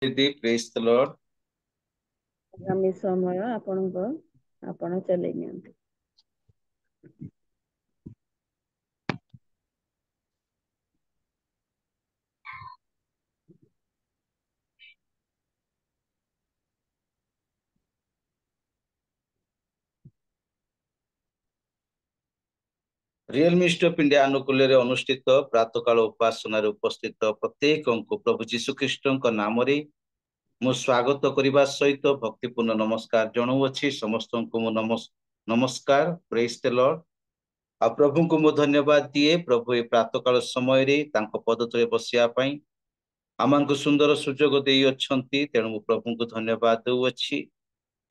दीदी praise the Lord. आगामी समय आपण चले नियंतु। रियल मिनिस्ट्री ऑफ इंडिया अनुकूल अनुष्ठित प्रातःकाल उपासना उपस्थित प्रत्येक को प्रभु जीशु ख्रीष्ट नाम मु स्वागत करने सहित भक्तिपूर्ण नमस्कार जनाऊँगी। समस्त को मु नमस्कार प्रेज द लॉर्ड। आ प्रभु को मु धन्यवाद दिए। प्रभु ये प्रातःकाल समय रे तांको पद तले बसिया पई आमानकु सुंदर सुजोग देई अछंती, तेणु मु प्रभु को धन्यवाद देउछि।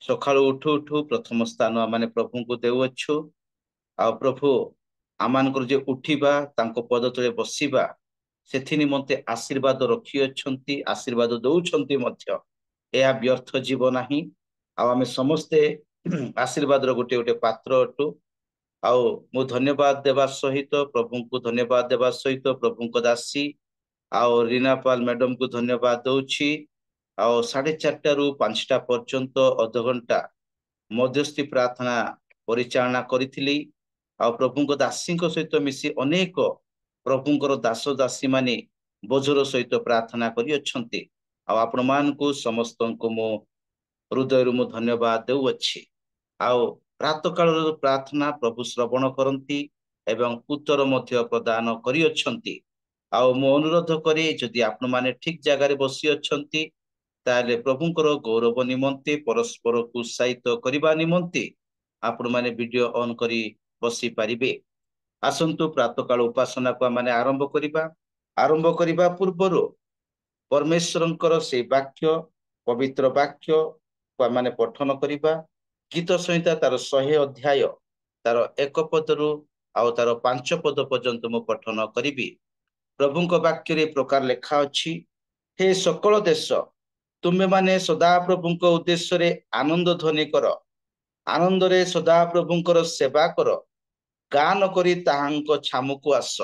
सकाळु उठु उठु प्रथम स्थान आमाने प्रभु को देउछु। आ प्रभु आमानकर जे उठिबा तांको पद तले बसिबा सेथि निमंते आशीर्वाद रखी अछंती, आशीर्वाद दउछंती मध्य एहा व्यर्थ जीव नाही। आ आमे समस्ते आशीर्वाद रो गोटे गोटे पात्र अटु। आओ मु धन्यवाद देवा सहित प्रभु को धन्यवाद देवा सहित प्रभु को दासी आओ रीना पाल मैडम को धन्यवाद दउछि। आओ 4:30 रु 5टा पर्यंत अध घंटा मध्यस्थी प्रार्थना परिचालना करिथिली। आ प्रभु को दासी सहित मिसी अनेक प्रभुंकर दास दासी माने बोझर सहित प्रार्थना करि अछंती। आ आपण मान को समस्त को मो हृदय मु धन्यवाद देउछि। आओ प्रातः काल प्रार्थना प्रभु श्रवण करती एवं उत्तर मध्य प्रदान करि अछंती। आओ मो अनुरोध करे जदि आपण माने ठीक जगह बसी अछंती ताले प्रभुंकर गौरव निमंते परस्पर को उत्साहित करबा निमंते आपण माने वीडियो ऑन करी बसी पारिबे। आसंतु प्रातः काल उपासना को माने आरंभ करिबा पूर्व परमेश्वरंकर से वाक्य पवित्र वाक्य को माने पठन करिबा। गीत संहिता तार 100 अध्याय तार 1 पदरु आउ तार 5 पद पर्यंत मु पठन करिबी। प्रभुंक वाक्य रे प्रकार लेखा अछि, हे सकल देश तुमे माने सदा प्रभुंक उद्देश्य रे आनंद ध्वनि कर, आनंद रे सदा प्रभुंकर सेवा कर, गान करी ताहांक छामुको आस।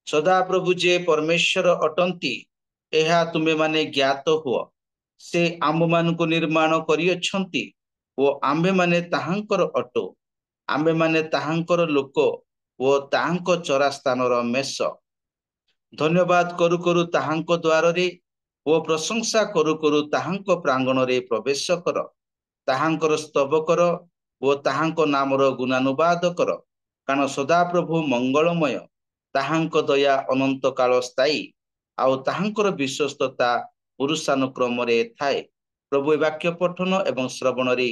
सदा प्रभु जे परमेश्वर अटंती एहा तुमे माने ज्ञात हुआ। से आम मान को निर्माण करियछंती ओ आम्भे माने ताहांकर अटो। आम्भे माने ताहांकर लोक ओ ताहांक चरा स्थानर मेष। धन्यवाद करू करू ताहांक द्वार रे ओ प्रशंसा करू करू ताहांक प्रांगण रे प्रवेश कर। ताहांकर स्तव कर ओ ताहांक नामर गुणानुवाद कर, कारण सदा प्रभु मंगलमय, ताहांक दया अनंत काल स्थायी आउ ताहांकर विश्वस्तता पुरुषानुक्रम रे थाए। प्रभु वाक्य पठन एवं श्रवण रे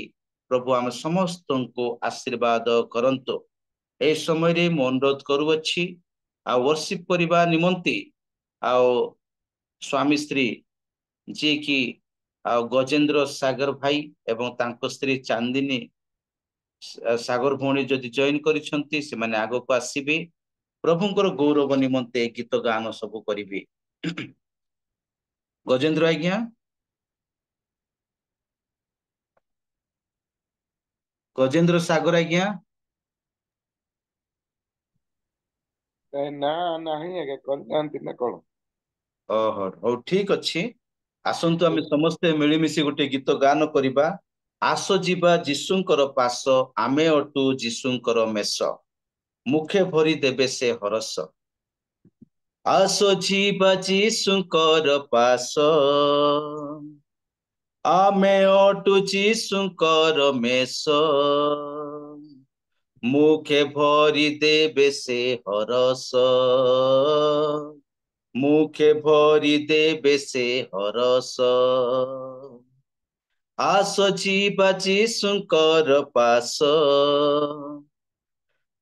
प्रभु आम समस्त को आशीर्वाद करंतु। ए समय रे मु अनुरोध करूअछि आ वर्शिप करबा निमंती आओ स्वामी स्त्री जी की गजेंद्र सागर भाई एवं तांको स्त्री चांदिनी सागर भौणी जदि जॉइन करिसंती से माने आगो को आसीबे। प्रभुंकर गौरव निमंते गीत गान सब करिवे। गजेंद्र आज्ञा, गजेंद्र सागर आज्ञा। ना नहीं है कर जानती ना कौन। ओहो हो ठीक अछि। आसंतु आमे ठीक। समस्ते मिलिमिशि गोटे गीत गान करिबा। आस जीवा जीशुंकर पास, आमे अटु जीशुंकर मेष, मुखे भरी देबे से हरस। आस जीवा जीशुंकर पास, आमे अटु जीशुंकर मेष, मुखे भरी देबे से हरस, मुखे भरी देबे से हरस। आस जीवा जीशुंकर पास,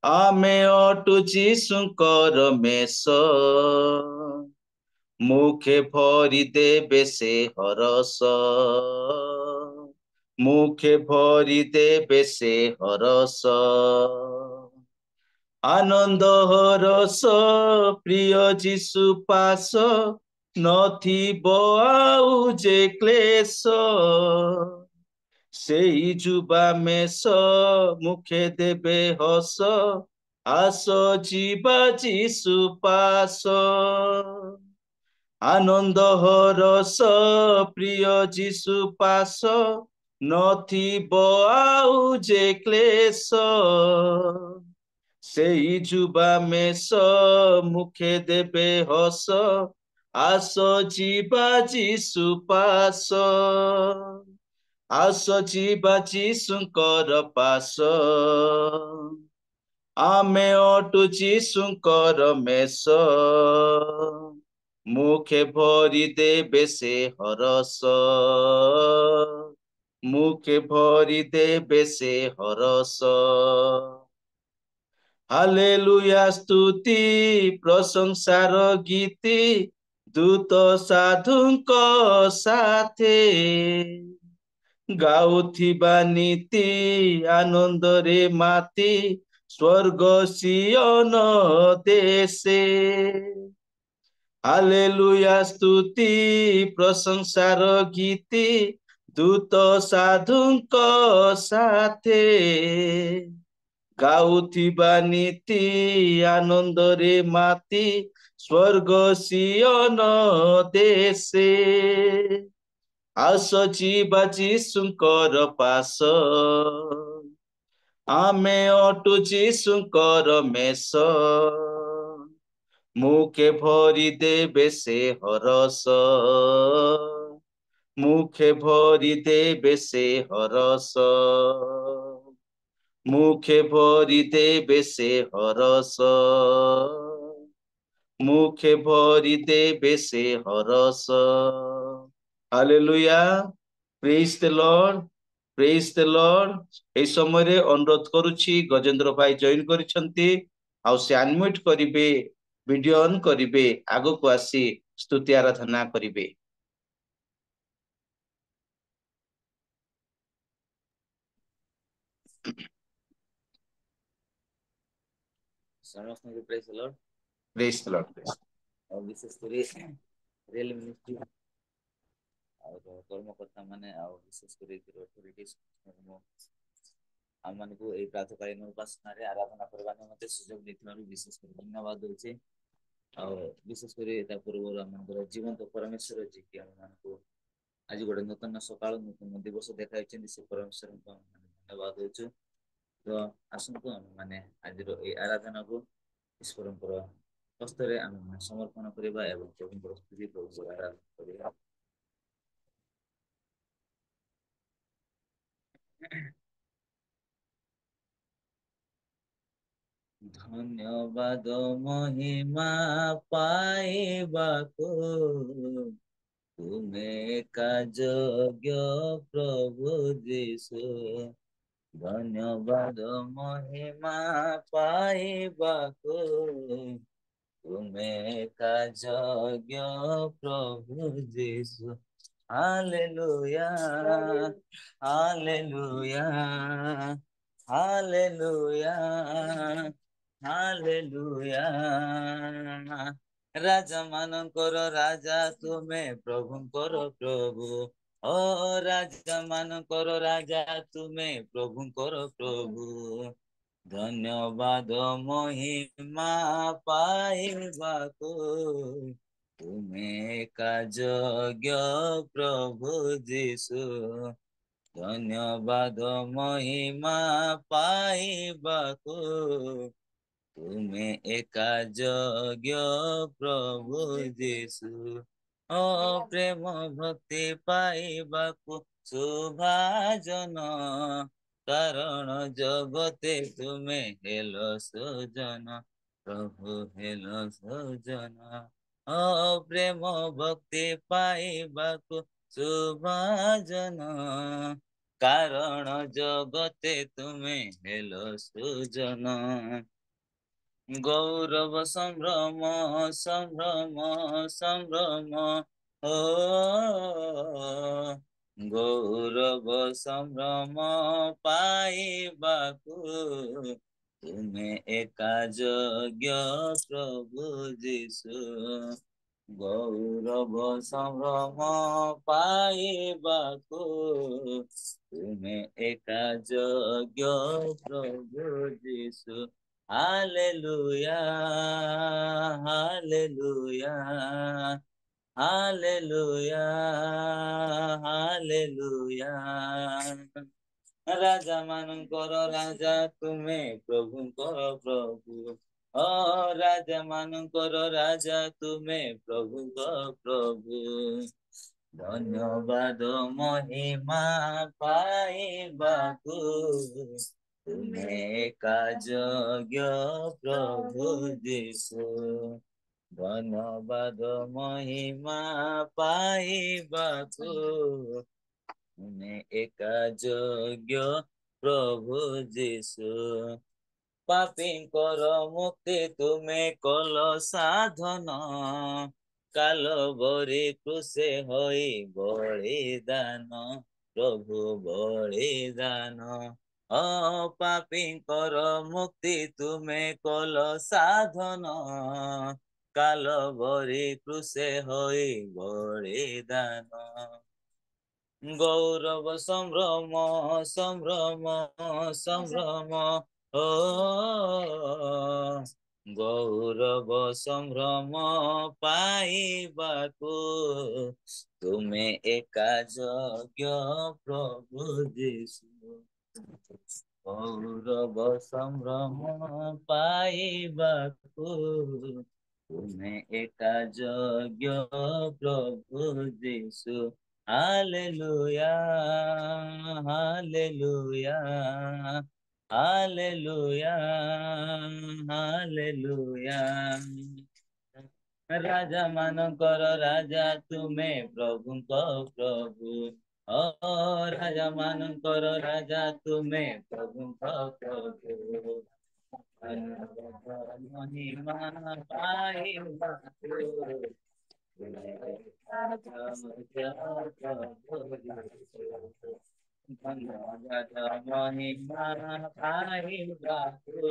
आमे अटु जीशुंकर मेष, मुखे भरी देबे से हरस, मुखे भरी देबे से हरस। आनंद हरस प्रिय जीशु पास, नथिब आउ जे क्लेश, सेई जुबा मेष मुखे देबे हस, आस जीवा जीशु पास। ଆନନ୍ଦ ହରସ ପ୍ରିୟ ଯୀଶୁ ପାଶ ନଥିବ ଆଉ ଯେ କ୍ଲେଶ ସେଇ ଯୁବା ମେଷ ମୁଖେ ଦେବେ ହସ ଆସ ଯିବା ଯୀଶୁ ପାଶ ଆସ ଯିବା ଯୀଶୁଙ୍କର ପାଶ ଆମେ ଅଟୁ ଯୀଶୁଙ୍କର ମେଷ ମୁଖେ ଭରି ଦେବେ ସେ ହରସ ମୁଖେ ଭରି ଦେବେ ସେ ହରସ ହାଲେଲୁୟା ସ୍ତୁତି ପ୍ରଶଂସାର ଗୀତି ଦୂତ ସାଧୁଙ୍କ ସାଥେ ଗାଉଥିବା ନୀତି ଆନନ୍ଦରେ ମାତି ସ୍ୱର୍ଗ ସିୟନ ଦେଶେ ହାଲେଲୁୟା ସ୍ତୁତି ପ୍ରଶଂସାର ଗୀତି ଦୂତ ସାଧୁଙ୍କ ସାଥେ ଗାଉଥିବା ନୀତି ଆନନ୍ଦରେ ମାତି ସ୍ୱର୍ଗ ସିୟନ ଦେଶେ ଆସ ଯିବା ଯୀଶୁଙ୍କର ପାଶ ଆମେ ଅଟୁ ଯୀଶୁଙ୍କର ମେଷ ମୁଖେ ଭରି ଦେବେ ସେ ହରସ ମୁଖେ ଭରି ଦେବେ ସେ ହରସ ମୁଖେ ଭରି ଦେବେ ସେ ହରସ ମୁଖେ ଭରି ଦେବେ ସେ ହରସ ହାଲେଲୁୟା ପ୍ରେଜ୍ ଦ ଲର୍ଡ ପ୍ରେଜ୍ ଦ ଲର୍ଡ এই ସମୟରେ ଅନୁରୋଧ କରୁଛି ଗଜେନ୍ଦ୍ର ଭାଇ ଜଏନ୍ କରିଛନ୍ତି ଆଉ ସେ ଅନମ୍ୟୁଟ୍ କରିବେ ଭିଡିଓ ଅନ୍ କରିବେ ଆଗକୁ ଆସି ସ୍ତୁତି ଆରାଧନା କରିବେ ସମସ୍ତଙ୍କୁ ପ୍ରେଜ୍ ଦ ଲର୍ଡ ପ୍ରେଜ୍ ଦ ଲର୍ଡ ଆଉ ବିଶେଷ କରି ରିଏଲ ମିନିଷ୍ଟ୍ରି ଆଉ କର୍ମକର୍ତ୍ତା ମାନେ ଆଉ ବିଶେଷ କରି ଅଥରିଟିଜ୍ ଆମମାନଙ୍କୁ ଏଇ ପ୍ରାତଃକାଳୀନ ଉପାସନାରେ ଆରାଧନା କରିବା ନିମନ୍ତେ ସୁଯୋଗ ଦେଇଥିବାରୁ ବିଶେଷ କରି ଧନ୍ୟବାଦ ଦଉଛି ଆଉ ବିଶେଷ କରି ତା ପୂର୍ବରୁ ଆମଙ୍କର ଜୀବନ୍ତ ପରମେଶ୍ୱର ଯିଏକି ଆମମାନଙ୍କୁ ଆଜି ଗୋଟେ ନୂତନ ସକାଳ ନୂତନ ଦିବସ ଦେଖାଇଛନ୍ତି ସେ ପରମେଶ୍ୱରଙ୍କୁ ଆମେ ଧନ୍ୟବାଦ ଦଉଛୁ ତ ଆସନ୍ତୁ ଆମେ ମାନେ ଆଜିର ଏଇ ଆରାଧନାକୁ ଈଶ୍ୱରଙ୍କର ହସ୍ତରେ ଆମେ ସମର୍ପଣ କରିବା ଏବଂ ପ୍ରଭୁଙ୍କର ସ୍ତୁତି ପ୍ରଭୁଙ୍କର ଆରାଧନା କରିବା ଧନ୍ୟବାଦ ମହିମା ପାଇବାକୁ ତୁମେ ଏକା ଯୋଗ୍ୟ ପ୍ରଭୁ ଯୀଶୁ ଧନ୍ୟବାଦ ମହିମା ପାଇବାକୁ ତୁମେ ଏକା ଯୋଗ୍ୟ ପ୍ରଭୁ ଯୀଶୁ ହାଲେଲୁୟା ହାଲେଲୁୟା ହାଲେଲୁୟା ହାଲେଲୁୟା ରାଜା ମାନଙ୍କର ରାଜା ତୁମେ ପ୍ରଭୁଙ୍କର ପ୍ରଭୁ ଓ ରାଜା ମାନଙ୍କର ରାଜା ତୁମେ ପ୍ରଭୁଙ୍କର ପ୍ରଭୁ ଧନ୍ୟବାଦ ମହିମା ପାଇବାକୁ ତୁମେ ଏକା ଯୋଗ୍ୟ ପ୍ରଭୁ ଯୀଶୁ ଧନ୍ୟବାଦ ମହିମା ପାଇବାକୁ ତୁମେ ଏକା ଯୋଗ୍ୟ ପ୍ରଭୁ ଯୀଶୁ ଓ ପ୍ରେମ ଭକ୍ତି ପାଇବାକୁ ସୁଭାଜନ କାରଣ ଜଗତେ ତୁମେ ହେଲ ସୁଜନ ପ୍ରଭୁ ହେଲ ସୁଜନ ଓ ପ୍ରେମ ଭକ୍ତି ପାଇବାକୁ ସୁଭାଜନ କାରଣ ଜଗତେ ତୁମେ ହେଲ ସୁଜନ ଗୌରବ ସମ୍ଭ୍ରମ ସମ୍ଭ୍ରମ ସମ୍ଭ୍ରମ ଓ ଗୌରବ ସମ୍ଭ୍ରମ ପାଇବାକୁ ତୁମେ ଏକା ଯୋଗ୍ୟ ପ୍ରଭୁ ଯୀଶୁ ଗୌରବ ସମ୍ଭ୍ରମ ପାଇବାକୁ ତୁମେ ଏକା ଯୋଗ୍ୟ ପ୍ରଭୁ ଯୀଶୁ ହାଲେଲୁୟା ହାଲେଲୁୟା हालेलुया हालेलुया राजा ମାନଙ୍କର ରାଜା ତୁମେ ପ୍ରଭୁଙ୍କର ପ୍ରଭୁ ଓ ରାଜା ମାନଙ୍କର ରାଜା ତୁମେ ପ୍ରଭୁଙ୍କ ପ୍ରଭୁ ଧନ୍ୟବାଦ ମହିମା ପାଇବାକୁ ତୁମେ ଏକା ଯୋଗ୍ୟ ପ୍ରଭୁ ଯୀଶୁ ଧନ୍ୟବାଦ ମହିମା ପାଇବାକୁ ତୁମେ ଏକା ଯୋଗ୍ୟ ପ୍ରଭୁ ଯୀଶୁ ପାପୀଙ୍କର ମୁକ୍ତି ତୁମେ କଲ ସାଧନ କାଲବରୀ କ୍ରୁଶେ ହୋଇ ବଳିଦାନ ପ୍ରଭୁ ବଳିଦାନ ଅ ପାପୀଙ୍କର ମୁକ୍ତି ତୁମେ କଲ ସାଧନ କାଲବରୀ କ୍ରୁଶେ ହୋଇ ବଳିଦାନ গৌরব সম্ভ্রম সম্ভ্রম সম্ভ্রম ও গৌরব সম্ভ্রম পাইବାକୁ ତୁମେ ଏକା ଯୋଗ୍ୟ ପ୍ରଭୁ ଯୀଶୁ ଗୌରବ ସମ୍ଭ୍ରମ ପାଇବାକୁ ତୁମେ ଏକା ଯୋଗ୍ୟ ପ୍ରଭୁ ଯୀଶୁ Hallelujah, hallelujah, hallelujah, hallelujah. ରାଜା ମାନଙ୍କର ରାଜା ତୁମେ ପ୍ରଭୁଙ୍କ ପ୍ରଭୁ ଓ ରାଜା ମାନଙ୍କର ରାଜା ତୁମେ ପ୍ରଭୁଙ୍କ ପ୍ରଭୁ ମହିମା ପାଇବାକୁ ମହିମା ପାଇବାକୁ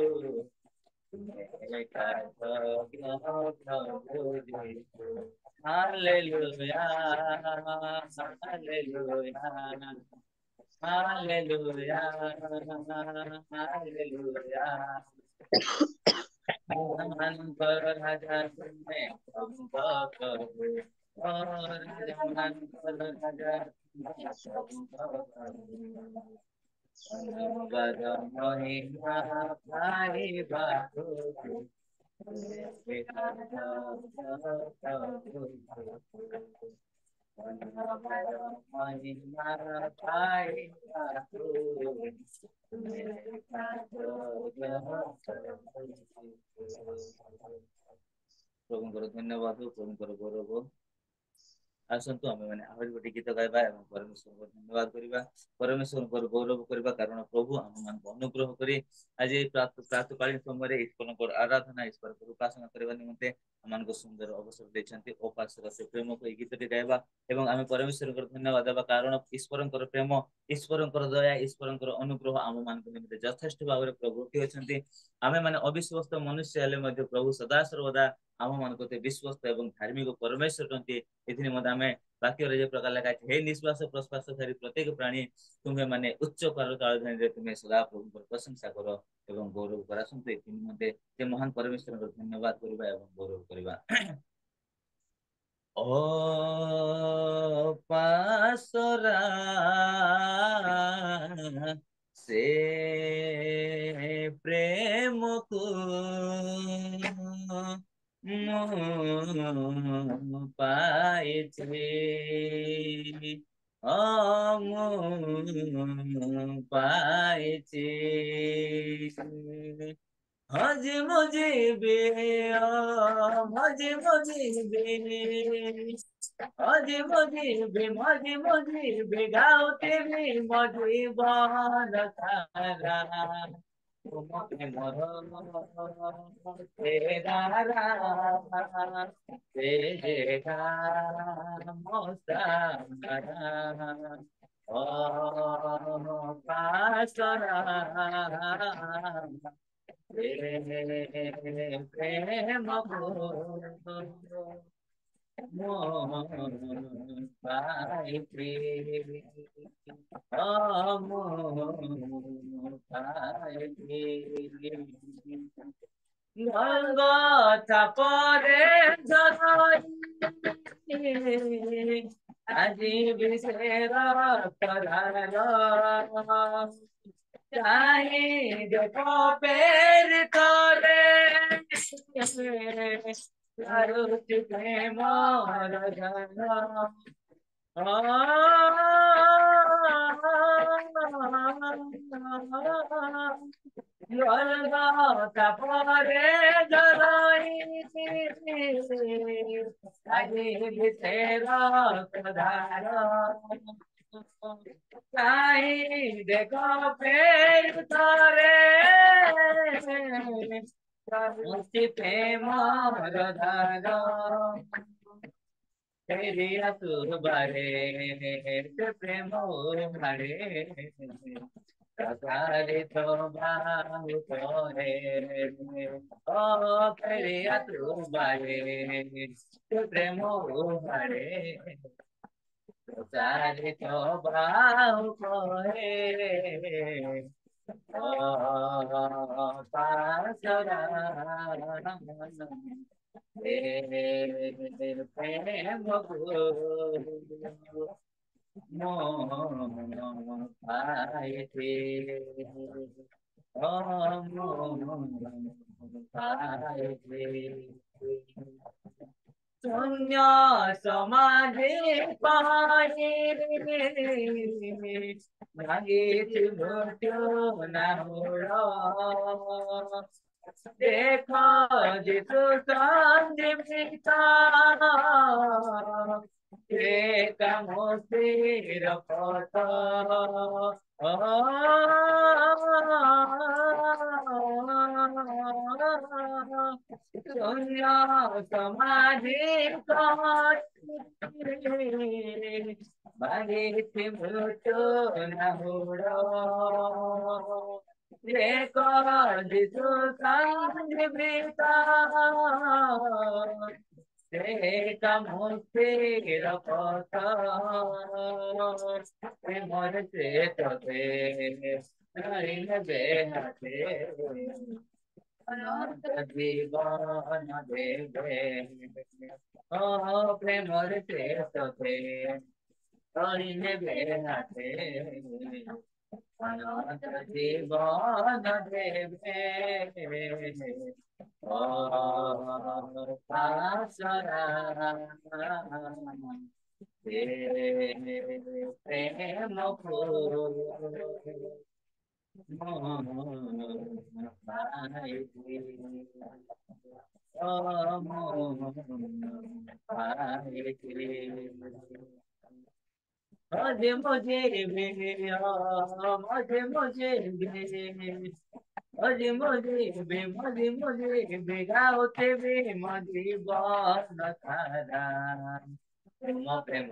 Hallelujah, hallelujah, hallelujah, ମାନଙ୍କର ରାଜା ତୁମେ ପ୍ରଭୁଙ୍କ ପ୍ରଭୁ ଓ ରାଜା ମାନଙ୍କର ରାଜା ପ୍ରଭୁଙ୍କ ପ୍ରଭୁ ଧନ୍ୟବାଦ ମହିମା ପାଇବାକୁ ଧନ୍ୟବାଦ ମହିମା ପାଇବାକୁ ପ୍ରଭୁଙ୍କର ଧନ୍ୟବାଦ ପ୍ରଭୁଙ୍କର ଗୌରବ ଆସନ୍ତୁ ଆମେ ମାନେ ଆହୁରି ଗୋଟେ ଗୀତ ଗାଇବା ଏବଂ ପରମେଶ୍ୱରଙ୍କୁ ଧନ୍ୟବାଦ କରିବା ପରମେଶ୍ୱରଙ୍କର ଗୌରବ କରିବା କାରଣ ପ୍ରଭୁ ଆମମାନଙ୍କୁ ଅନୁଗ୍ରହ କରି ଆଜି ପ୍ରାତଃକାଳୀନ ସମୟରେ ଈଶ୍ୱରଙ୍କର ଆରାଧନା ଈଶ୍ୱରଙ୍କର ଉପାସନା କରିବା ନିମନ୍ତେ ଆମମାନଙ୍କୁ ସୁନ୍ଦର ଅବସର ଦେଇଛନ୍ତି ଉପାସର ସେ ପ୍ରେମକୁ ଏଇ ଗୀତଟି ଗାଇବା ଏବଂ ଆମେ ପରମେଶ୍ୱରଙ୍କର ଧନ୍ୟବାଦ ଦେବା କାରଣ ଈଶ୍ୱରଙ୍କର ପ୍ରେମ ଈଶ୍ୱରଙ୍କର ଦୟା ଈଶ୍ୱରଙ୍କର ଅନୁଗ୍ରହ ଆମମାନଙ୍କ ନିମନ୍ତେ ଯଥେଷ୍ଟ ଭାବରେ ପ୍ରଭୁ ଅଛନ୍ତି ଆମେ ମାନେ ଅବିଶ୍ଵସ୍ତ ମନୁଷ୍ୟ ହେଲେ ମଧ୍ୟ ପ୍ରଭୁ ସଦାସର୍ବଦା ଆମମାନଙ୍କ ବିଶ୍ୱସ୍ତ ଏବଂ ଧାର୍ମିକ ପରମେଶ୍ୱର ଅଛନ୍ତି ଏଥିନିମନ୍ତେ ଆମେ ବାକ୍ୟରେ ଯେ ପ୍ରକାର ଲେଖା ଅଛି ହେ ନିଶ୍ୱାସ ପ୍ରଶ୍ୱାସ ଧରି ପ୍ରତ୍ୟେକ ପ୍ରାଣୀ ତୁମେ ମାନେ ଉଚ୍ଚ ତାଳଧ୍ୱନିରେ ତୁମେ ସଦା ପ୍ରଭୁଙ୍କର ପ୍ରଶଂସା କର ଏବଂ ଗୌରବ କର ଆସନ୍ତୁ ଏଥି ନିମନ୍ତେ ସେ ମହାନ ପରମେଶ୍ୱରଙ୍କ ଧନ୍ୟବାଦ କରିବା ଏବଂ ଗୌରବ କରିବା ଓ ପାସରା ସେ ପ୍ରେମକୁ ମୁଁ ପାଇଛି ମୁଁ ପାଇଛି ହଜି ମୁଁ ଯିବି ହଜି ମୁଁ ଯିବି ହଜି ମୁଁ ଯିବି ମଜି ମୁଁ ଯିବି ଗାଉଥିବି ମୋ ଜୀବନ ସାରା ତୁମେ ମୋର ତେରା ସେ ଯେଗା ମୋ ସାରା ଓ ପାସରା ପ୍ରେମକୁ ପାଇଛି ମୁଁ ପାଇଛି গঙ্গা তাপরে জনই আজি বিশের প্রধান চাহি দেখো পের করে লালুচি প্রেম রজন তাপরে জরাই আজি বিশের প্রধান চাই দেখো ফের তারে মুক্তি প্রেম রধান तेरी असुर बारे प्रेम भारे सारे तो बाहु तोरे ओ तेरी असुर बारे प्रेम भारे सारे तो बाहु तोरे ओ पासरा प्रेम पाए थे पाए थे शून्य समाधि पाए भागित मृत्यु न हो देखो जिसु संजीविता एक मुक्तिर पथ शून्य समाधि भागित मृत्यु न हो देखो जिसु संजीविता एक मुक्तिर पथ मोर चेत बेहते अनंत जीवन देवे ओ प्रेमर चेत बेहते अनंत जीवन देवे पासरा प्रेम फूल मुझे मुझे बेगाओते बे मजी बन तारा प्रेम प्रेम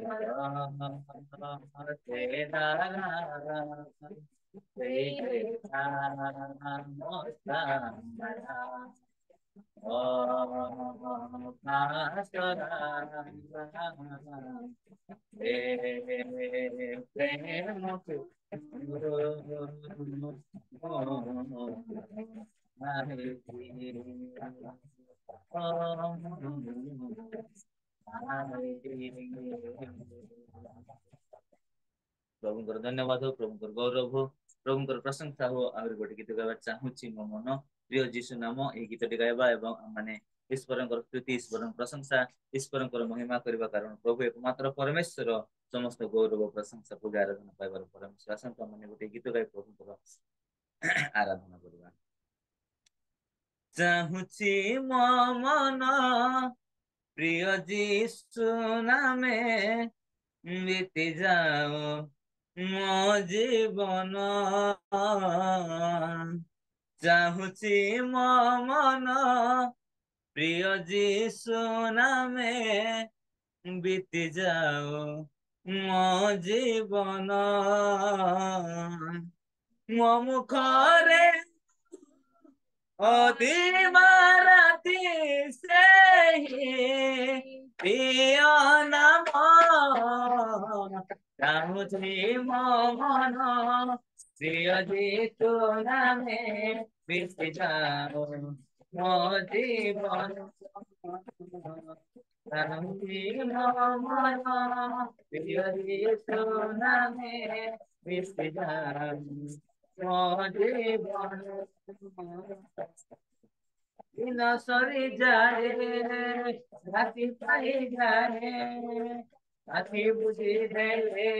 प्रभुଙ୍କର ଧନ୍ୟବାଦ हो प्रभुଙ୍କର गौरव हो प्रभुଙ୍କର प्रशंसा हो आहुରି ଗୋଟେ ଗୀତ ଗାଇବା ଚାହୁଁଛି ମୋ ମନ ପ୍ରିୟ ଯୀଶୁ ନାମ ଏହି ଗୀତଟି ଗାଇବା ଏବଂ ମାନେ ଈଶ୍ୱରଙ୍କର ସ୍ତୁତି ଈଶ୍ୱରଙ୍କ ପ୍ରଶଂସା ଈଶ୍ୱରଙ୍କର ମହିମା କରିବା କାରଣ ପ୍ରଭୁ ଏକମାତ୍ର ପରମେଶ୍ୱର ସମସ୍ତ ଗୌରବ ପ୍ରଶଂସା ପୂଜା ଆରାଧନା ପାଇବାର ପରମେଶ୍ୱର ଆସନ୍ତୁ ମାନେ ଗୋଟେ ଗୀତ ଗାଇ ପ୍ରଭୁଙ୍କର ଆରାଧନା କରିବା ଚାହୁଁଛି ମୋ ମନ ପ୍ରିୟ ଯୀଶୁ ନାମେ बीती जाओ मो जीवन चाहूची मो मन प्रिय जीशु नामे बीती जाओ मो जीवन मो मुखरे दिवाराती से प्रिय नाम चाहूची मो मन प्रिय जीशु नामे बीती जाओ ମୋ ଜୀବନ ଜାଣନ୍ତି ମୋ ମନ ପ୍ରିୟ ଯୀଶୁ ନାମେ ମିଶିଯାଉ ମୋ ଜୀବନ ଦିନ ସରିଯାଏ ରାତି ପାଇଯାଏ ଆଖି ବୁଝି ଦେଲେ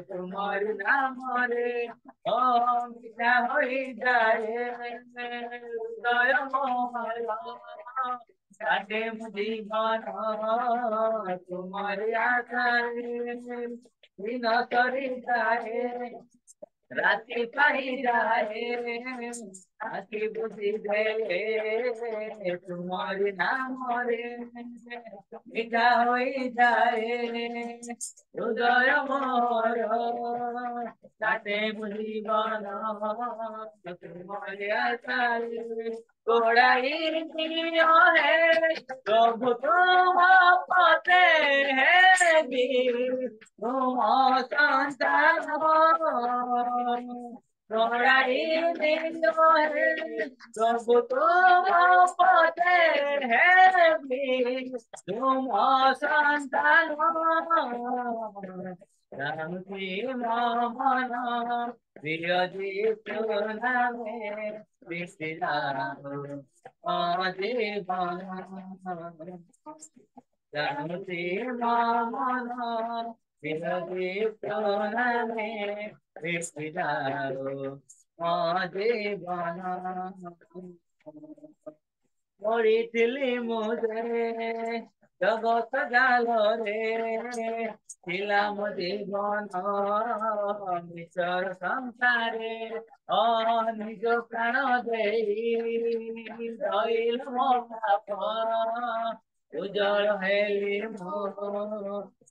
ତୁମର ନାମରେ ମିଠା ହୋଇଯାଏ ହୃଦୟ ମୋହର କାଟେ ମୋ ଜୀବନ ତୁମର ଆଶାରେ ଦିନ ସରିଯାଏ রাতে পাইযায়ে আখি বুঝি দেলে তোমার নামরে মিঠা হয়ে যায় হৃদয় মোর তাতে জীবন তোমার আশায় গোড়াই দিও হে প্রভু তুম পথে হে तुम संतान गोड़ाई दिलो है प्रभु तुम पते है तुम संतान रामती मन प्रिय जीशु नामे विश्राम जीवन रामती मन प्रिय जीशु नामे विश्राम जीवन মরিছিলি মুঝে জগত জালরে ছিলাম জীবন মিশর সংসারে নিজ প্রাণ দেই ধইল মো পাপ উজ্জ্বল হেলি মো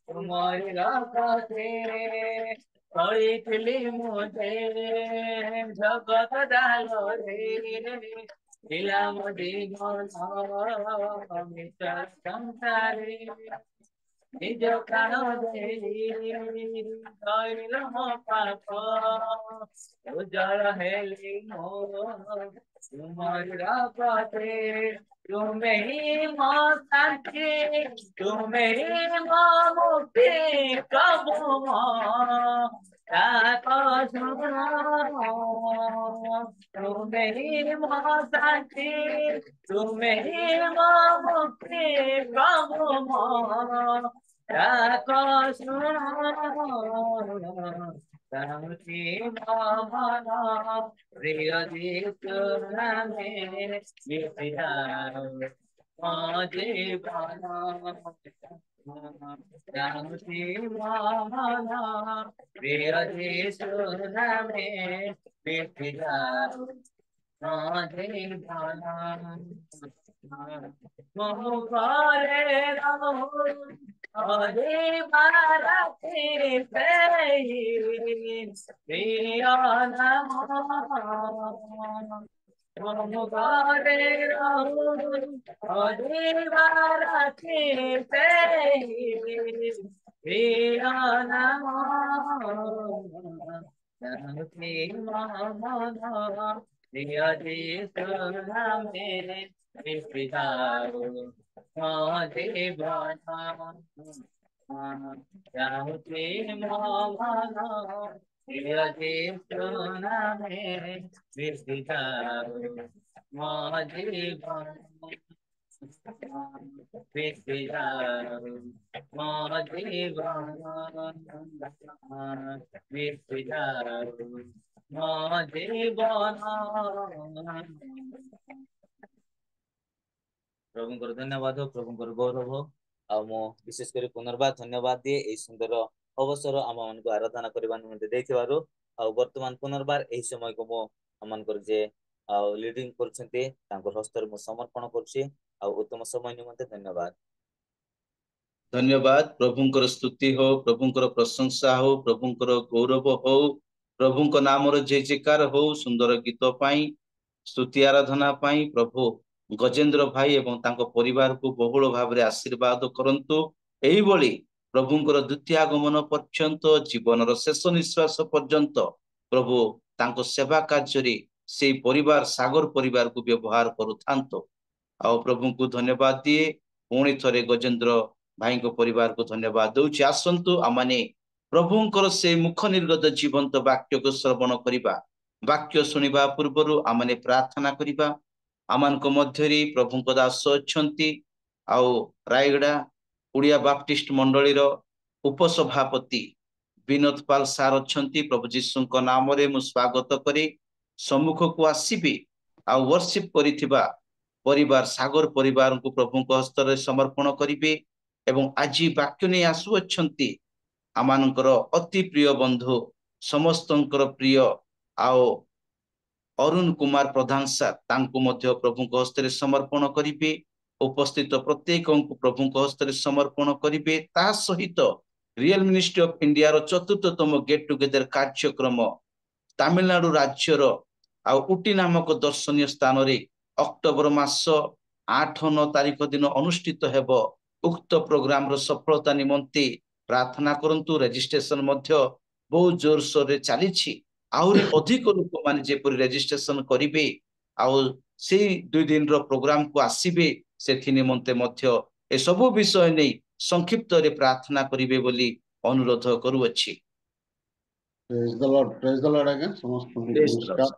তুমরি রক্ষে মরিছিলি মুঝে জগত জালরে ছিলাম জীবন মিশর সংসারে নিজ প্রাণ দেই ধইল মো পাপ উজ্জ্বল হেলি মো তুমর রক্ষে तुमे ही मो शांति तुमे ही मो मुक्ति प्रभु मो तुमे ही मो शांति तुमे ही मो मुक्ति प्रभु मो शांति मन प्रिय जीशु नामे विश्राम जीवन शांति मन प्रिय जीशु नामे विश्राम जीवन मोह करे रहो अधिबारती प्रिय नाम मोह करे रहो अधिबारती प्रिय नाम शांति मन प्रिय जीशु नामे विश्राम जीवन शांति मन प्रिय जीशु नामे विश्राम जीवन विश्राम जीवन विश्राम जीवन प्रभुଙ୍କର ଧନ୍ୟବାଦ ପ୍ରଭୁଙ୍କର ଗୌରବ ଆଉ ମୁଁ ବିଶେଷ କରି ପୁନର୍ବାର ଧନ୍ୟବାଦ ଦିଏ ଏହି ସୁନ୍ଦର ଅବସର ଆମ ମାନଙ୍କୁ ଆରାଧନା କରିବା ନିମନ୍ତେ ଦେଇଥିବାରୁ ଆଉ ବର୍ତ୍ତମାନ ପୁନର୍ବାର ଏହି ସମୟକୁ ମୁଁ ଆମମାନଙ୍କର ଯେ ଆଉ ଲିଡିଂ କରୁଛନ୍ତି ତାଙ୍କ ହସ୍ତରେ ମୁଁ ସମର୍ପଣ କରୁଛି ଆଉ ଉତ୍ତମ ସମୟ ନିମନ୍ତେ ଧନ୍ୟବାଦ ଧନ୍ୟବାଦ ପ୍ରଭୁଙ୍କର ସ୍ତୁତି ହଉ ପ୍ରଭୁଙ୍କର ପ୍ରଶଂସା ହଉ ପ୍ରଭୁଙ୍କର ଗୌରବ ହଉ ପ୍ରଭୁଙ୍କ ନାମର ଜୟ ଜୟକାର ହଉ ସୁନ୍ଦର ଗୀତ ପାଇଁ ସ୍ତୁତି ଆରାଧନା ପାଇଁ ପ୍ରଭୁ ଗଜେନ୍ଦ୍ର ଭାଇ ଏବଂ ତାଙ୍କ ପରିବାରକୁ ବହୁଳ ଭାବରେ ଆଶୀର୍ବାଦ କରନ୍ତୁ ଏହିଭଳି ପ୍ରଭୁଙ୍କର ଦ୍ୱିତୀୟ ଆଗମନ ପର୍ଯ୍ୟନ୍ତ ଜୀବନର ଶେଷ ନିଶ୍ୱାସ ପର୍ଯ୍ୟନ୍ତ ପ୍ରଭୁ ତାଙ୍କ ସେବା କାର୍ଯ୍ୟରେ से परिवार सागर परिवार को व्यवहार करूथांतो आउ प्रभु को धन्यवाद दिए पुणी थरे गजेंद्र भाई को परिवार को धन्यवाद दउछि आसंतु आमाने प्रभुंकर से मुख निर्गत जीवंत वाक्य को श्रवण करिबा वाक्य सुनिबा पूर्वरु आमाने प्रार्थना करिबा आमान को मध्यरी प्रभुंक दास अछंती आउ रायगड़ा उड़िया बाप्टिस्ट मंडलीर उपसभापति विनोद पाल सार अछंती प्रभु जीशुंक नाम रे मु स्वागत करी सम्मुख को आसीबी आ वर्शिप करिथिबा परिवार सागर परिवार को प्रभुंक हस्तर समर्पण करिबे एवं आज वाक्य नहीं आसु अछंती आमानकर अति प्रिय बंधु समस्तंकर प्रिय आओ अरुण कुमार प्रधान सार तांको मध्य प्रभुंक हस्तर समर्पण करिबे उपस्थित प्रत्येक प्रभुंक हस्तर समर्पण करिबे ता सहित रियल मिनिस्ट्री ऑफ इंडिया रो चतुर्थतम गेट टुगेदर कार्यक्रम तमिलनाडु राज्यर उटी नामक दर्शनीय स्थान रे अक्टोबर मास 8-9 तारीख दिन अनुष्ठित हेब उक्त प्रोग्राम रो सफलता निमंते प्रार्थना करंतु रजिस्ट्रेशन मध्य बहुत जोर सोर रे चलीछि आउरी अधिक लोक माने जेपरि रजिस्ट्रेशन करिवे आउ से 2 दिन रो प्रोग्राम को आसीबे सेथि निमंते मध्य ए सब विषय नै संक्षिप्त रे प्रार्थना करिवे बोली अनुरोध करूअछि प्रेज द लॉर्ड आज्ञा समस्त नमस्कार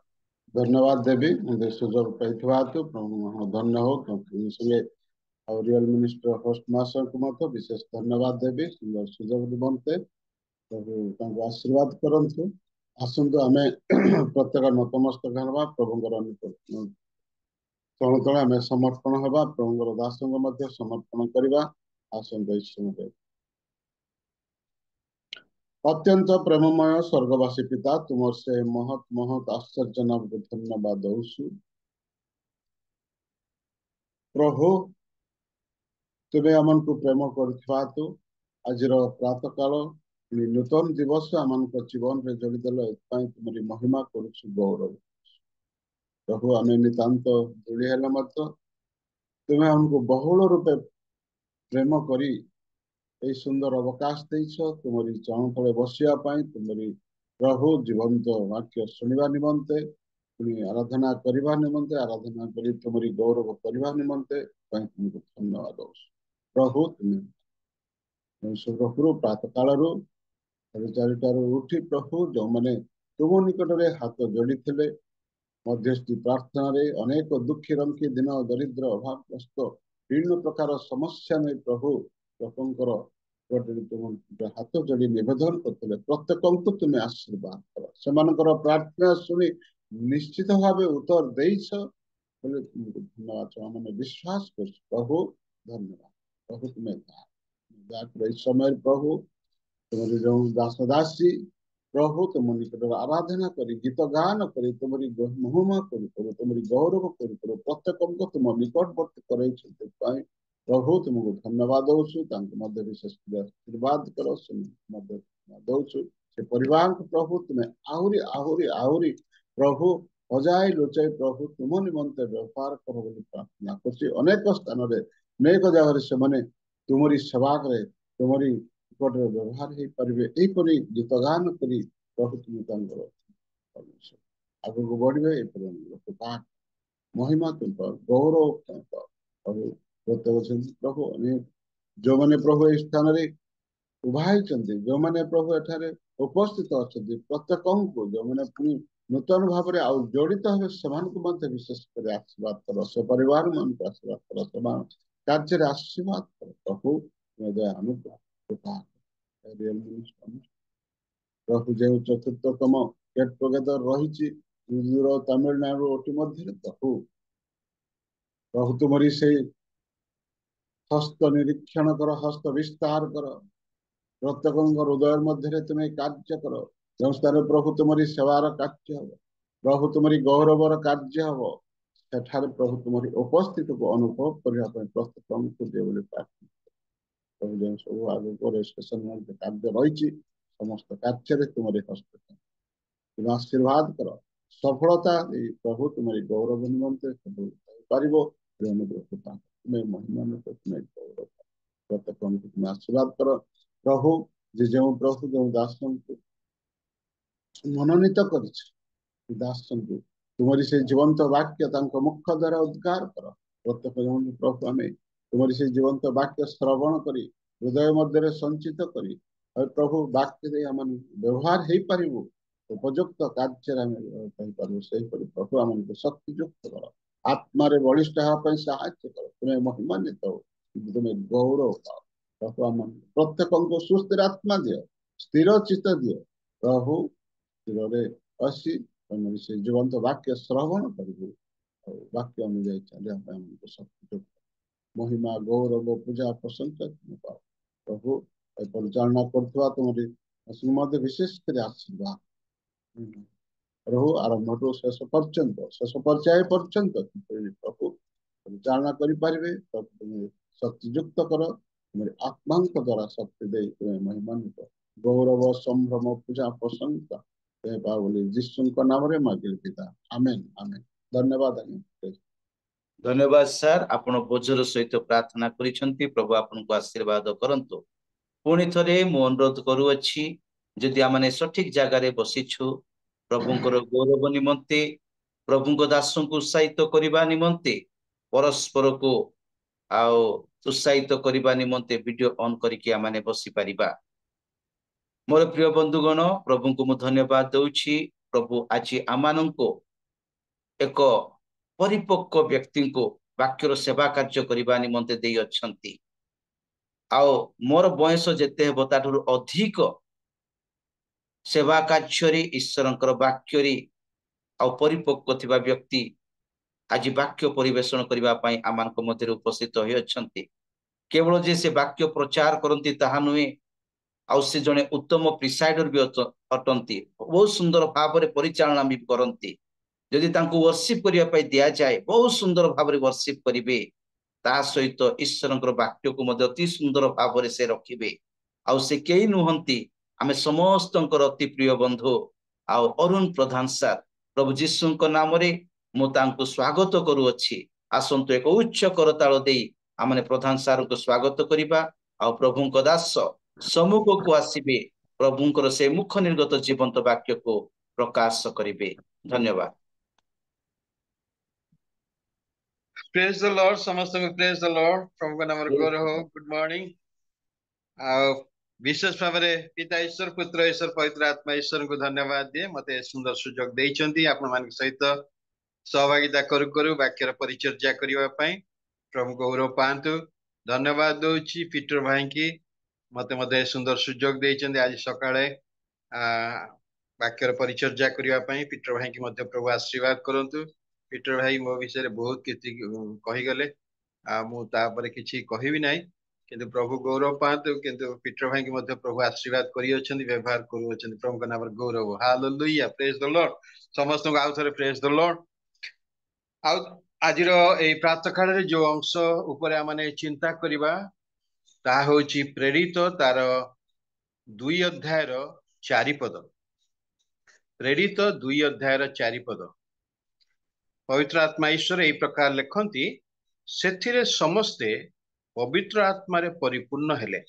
धन्यवाद देवी मुझे सुजोग पाइथवा तो प्रभु धन्य हो क्योंकि संगे और रियल मिनिस्टर होस्ट मास्टर को मत विशेष धन्यवाद देवी सुंदर सुजोग बनते प्रभु तांको आशीर्वाद करंतु आसंतु आमे प्रत्येक नतमस्तक हवा प्रभुंकर तण तण आमे समर्पण हवा प्रभुंकर दासंग मध्य समर्पण करवा आसंतु इच्छा अत्यंत प्रेममय स्वर्गवासी पिता तुम से महत महत आश्चर्य नाम को धन्यवाद दौसु प्रभु तुम्हें आमन को प्रेम करथिबा तो आज प्रातः काल नूतन दिवस आमन को जीवन रे जोड़ी देल एतपाई तुम्हारी महिमा करूछु गौरव प्रभु आमे नितांत जोड़ी हेले मत तुम्हें हमको बहुल रूपे प्रेम करी ए सुंदर अवकाश देछ तुमरी चरण तले बसिया पाई तुमरी प्रभु जीवंत वाक्य सुनिबा निमंते पुनी आराधना करबा निमंते आराधना करी तुमरी गौरव करबा निमंते पाई तुमको धन्यवाद प्रभु तुम सुप्रभु प्रातः काल रो 4:30 उठी प्रभु जो माने तुम निकट रे हाथ जोड़ी थिले मध्यस्थी प्रार्थना रे अनेक दुखी रंकी दिन दरिद्र अभावग्रस्त विभिन्न प्रकार समस्या में प्रभु लोकंकर तुम हाथ जोड़ी निवेदन करते प्रत्येक को तुम्हें आशीर्वाद कर से प्रार्थना शुणी निश्चित भाव उत्तर देछ बोले तुमको धन्यवाद मैंने विश्वास कर प्रभु धन्यवाद प्रभु तुम्हें समय प्रभु तुम जो दास दासी प्रभु तुम निकट आराधना करी गीत गान करी तुमरी महिमा करी तुमरी गौरव करी प्रत्येक तुम निकटवर्ती कर प्रभु तुमको धन्यवाद दौछु मध्य विशेष आशीर्वाद कर दौछु से परिवार को प्रभु तुम्हें आहुरी आहुरी आहुरी प्रभु हजाई लुचाई प्रभु तुम निमंते व्यवहार कर प्रार्थना कर अनेक स्थान अनेक जगह से मैंने तुमरी सेवा करे तुमरी निकट व्यवहार हो पारे गीत गान करी प्रभु तुम आगू बढ़े महिमा तुम गौरव प्रभु प्रभु अनेक जो मैंने प्रभु इस स्थान रे उभाई जो मैंने प्रभु एठारे उपस्थित अच्छा प्रत्येक को जो मैंने पुणी नूतन भाव में आउ जड़ित हे विशेष कर आशीर्वाद कर से परिवार मान को आशीर्वाद कर से कार्य आशीर्वाद कर प्रभु अनुग्रह प्रभु जो चतुर्थतम गेट टुगेदर रही तमिलनाडु ओटी मध्य प्रभु प्रभु तुमरी से हस्त निरीक्षण कर हस्त विस्तार कर प्रत्येक हृदय मध्य तुम्हें कार्य कर जो स्थान प्रभु तुमरी सेवार कार्य हम प्रभु तुमरी गौरवर कार्य हम सेठारे प्रभु तुमरी उपस्थित को अनुभव करने प्रत्येक को दिए प्रार्थना प्रभु जो सब आगे रेजिस्ट्रेशन कार्य रही समस्त कार्य तुमरी हस्त तुम आशीर्वाद कर सफलता प्रभु तुम्हारी गौरव निमंते पार तुम्हें महिमा तुम्हें गौरव प्रत्येक तुम आशीर्वाद कर प्रभु जो प्रभु जो दास को मनोनीत कर दास को तुमरी से जीवंत वाक्य तांको मुख द्वारा उद्गार कर प्रत्येक जन प्रभु आमे तुमरी से जीवंत वाक्य श्रवण करी हृदय मध्य संचित करी और प्रभु वाक्य दे हम व्यवहार हो पारिबु उपयुक्त कार्य कही पारिबु सही परि प्रभु हमको शक्ति युक्त कर आत्मा रे बलिष्ठ हेबा पई सहायता कर तुम्हें महिमान्वित हो तुम्हें गौरव पाओ प्रभु हम प्रत्येक को सुस्थिर आत्मा दियो स्थिर चित्त दियो प्रभु स्थिर असी तुम से जीवंत वाक्य श्रवण करू वाक्य अनुଯାୟୀ ଚାଲିବା ପାଇଁ ଆମକୁ ଶକ୍ତି ଯୋଗ महिमा गौरव पूजा प्रशंसा तुम पाओ प्रभु परिचालना करथुआ तुमरी श्रीमद विशेष कर आशीर्वाद प्रभु आरंभ ठू शेष पर्यंत शेष पर्याय पर्यंत प्रभु परिचालना करें तुम शक्ति युक्त कर तुम आत्मा द्वारा शक्ति दे तुम्हें महिमान्वित गौरव संभ्रम पूजा प्रशंसा बोली जीशु नाम रे मागिल पिता आमेन आमेन धन्यवाद आमेन धन्यवाद सर आपण बोझर सहित प्रार्थना करिसंती प्रभु आपन को आशीर्वाद करंतु पुणी थरे मु अनुरोध करूअछि जदि आमने सठिक जगह रे बसिछु प्रभुंकर गौरव निमंते प्रभुंक दासों को उत्साहित करबा निमंते परस्पर को आओ उत्साहित करबा निमंते वीडियो ऑन करके आमने बसि परिबा मोर प्रिय बंधुगण प्रभु को मु धन्यवाद दउछि प्रभु आज आमानंको एक परिपक्व व्यक्ति को वाक्यर सेवा कार्य करबा निमंते देई अछंती आओ मोर बयस जेते हेबो ताठुर अधिक सेवा कार्य ईश्वरंकर वाक्य आउ परिपक्व थिबा व्यक्ति आज वाक्य परिवेषण करबा पई आमानक मध्य उपस्थित होई अछंती केवल जे से वाक्य प्रचार करंती ताहा नुहे आउ से जने उत्तम प्रिसाइडर भी अटंती बहुत सुंदर भाव रे परिचालना भी करंती जदि तांको वर्शिप करिया पई दिया जाए बहुत सुंदर भाव रे वर्शिप करिवे ता सहित ईश्वरंकर वाक्य को मध्य अति सुंदर भाव रे से रखिबे आउ से केही नुहंती आमे समस्तंकर अति प्रिय बंधु आउ अरुण प्रधान सर प्रभु जीशुंक नाम रे मु तांको स्वागत करूअछि आसंतु एक उच्च करताल देई आमने प्रधान सर को स्वागत करिबा आउ प्रभुंक दास सम्मुख को आसीबे प्रभुंकर से मुख निर्गत जीवंत वाक्य को प्रकाश करिबे धन्यवाद Praise the Lord. समस्त praise the Lord. प्रभु का नाम गौर हो. Good morning. विशेष भाव में पिता ईश्वर पुत्र ईश्वर पवित्र आत्मा ईश्वर को धन्यवाद दिए मते सुंदर सुजोग देइचंती आपण मान सहित सहभागिता करू करू वाक्यर परिचर्या करिवा पई प्रभु को गौरव पांतु धन्यवाद दोची पीटर भाई की मते सुंदर सुजोग देइचंती आज सकाळे वाक्यर परिचर्या करिवा पई पीटर भाई की मध्य प्रभु आशीर्वाद करंतु पीटर भाई मो विषय बहुत किछि कहि गले मु तापरे किछि कहिबि नाही किंतु प्रभु गौरव पांतु किंतु पीटर भाई की मध्य प्रभु आशीर्वाद करि अछंती व्यवहार करू अछंती प्रभु का नाम गौरव हालेलुया प्रेज द लॉर्ड समस्त को आउ थरे प्रेज द लॉर्ड आजिर ए प्रातः काल रे जो अंश ऊपर आमाने चिंता करिबा ता होची प्रेरित तार 2 अध्याय रो 4 पद प्रेरित 2 अध्याय रो 4 पद पवित्र आत्मा ईश्वर यही प्रकार लिखती से समस्ते पवित्र आत्मा रे परिपूर्ण हेले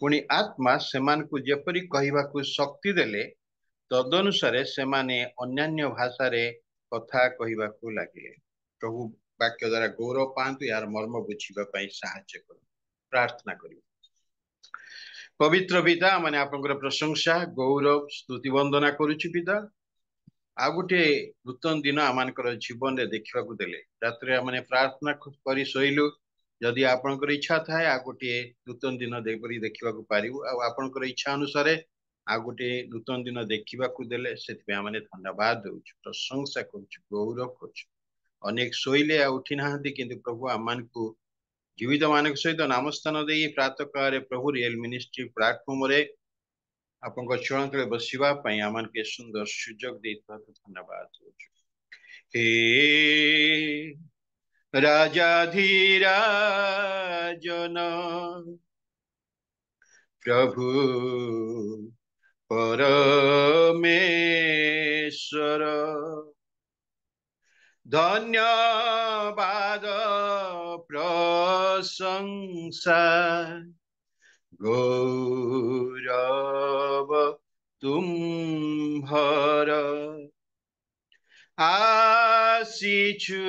पुणी आत्मा सेमान को जेपरी कहवा को शक्ति देले तदनुसारे सेमाने अन्यान्य भाषा रे कथा कहवा को लगे प्रभु वाक्य द्वारा गौरव पांतु यार मर्म बुझीबा पई सहायता कर प्रार्थना करियो पवित्र पिता माने आपनकर प्रशंसा गौरव स्तुति वंदना करूची पिता आ गोटे नूतन दिन आमर जीवन रे देखा देले रात्रि आम प्रार्थना कर शोलु जदि आपनकर इच्छा थाए आ गोटे नूतन दिन देखा पारू आपनकर इच्छा अनुसार आ गोटे नूतन दिन देखा देले से धन्यवाद दौ प्रशंसा कर गौरव कर अनेक शोले उठी ना कि प्रभु आम को जीवित मान सहित नामस्थान दे प्रातः काल प्रभु रियल मिनिस्ट्री प्लाटफॉर्म रे आपन चरण तले बसिबा पई आमन के सुंदर सुजोग देता धन्यवाद हे राजाधीराजन प्रभु परमेश्वर धन्यवाद प्रशंसा गौरव तुम्हारा ଆସିଛୁ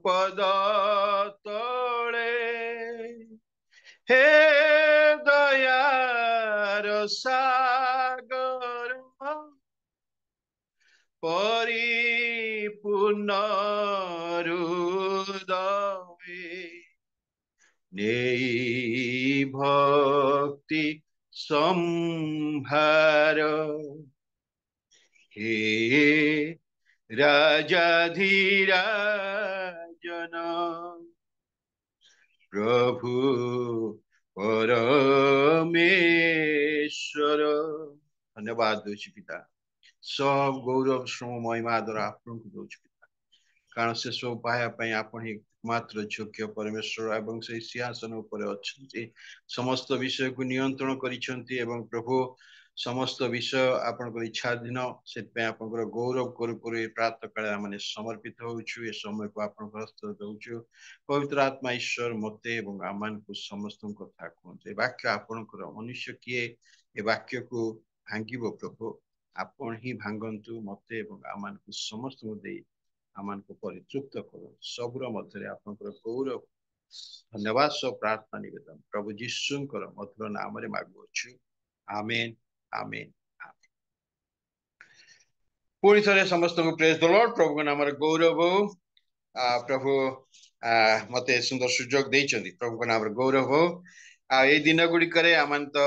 ପଦ ତଳେ ହେ ଦୟାର ସାଗର ପରିପୂର୍ଣ୍ଣ ହୃଦୟ ନେଇ ଭକ୍ତି ସମ୍ଭାର हे राजाधिराजन प्रभु परमेश्वर धन्यवाद दूची पिता सब गौरव श्रम महिमा आदर आपन को दूची पिता कारण से सब पाया आपण ही मात्र योग्य परमेश्वर एवं से सिंहासन ऊपर अच्छे समस्त विषय को नियंत्रण करिसेंती एवं प्रभु समस्त विषय आपनकर इच्छाधीन से गौरव कर प्रातः काले आम समर्पित होचु ए समय को आप दौचु पवित्र आत्मा ईश्वर मते आम को समस्त कथा कहते वाक्य आपनकर मनुष्य किए ए वाक्य को भांगिब प्रभु आपण ही भांगंतु मते आम को समस्त आम को परितृप्त कर सबुर मध्य आपनकर गौरव धन्यवाद सब प्रार्थना निवेदन प्रभु जीशुंकर मधुर नाम रे मागुछु आमेन आमेन पूरी थे समस्त को प्रेज द लॉर्ड प्रभु को नाम गौरव हो प्रभु मते सुंदर सुजोग देइछंती प्रभु को नाम गौरव हो ए दिन गुड़िक आम तो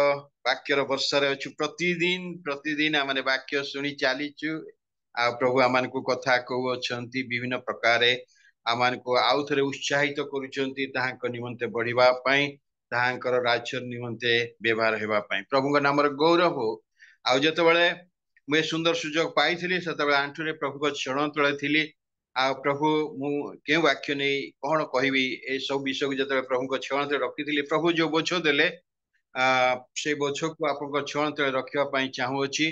वाक्यर वर्षार अच्छु प्रतिदिन आम वाक्य शुणी चलीचु प्रभु आम को कथा कहते विभिन्न प्रकार आम को आउ थे उत्साहित कर निमंते बढ़िबा पई ताहांकर राज्य निमंते व्यवहार हेबा पई प्रभु को नाम गौरव हो आउ जतबेले मुझे सुंदर सुजोग पाई से आंठुरे प्रभु को चरण तले थी आ प्रभु मु के वाक्य नहीं कौन कहबी ए सब विषय को जतबेले प्रभु को चरण तले रखी प्रभु जो बोझ देले से बोझ को आप चरण तले रखा चाहूँगी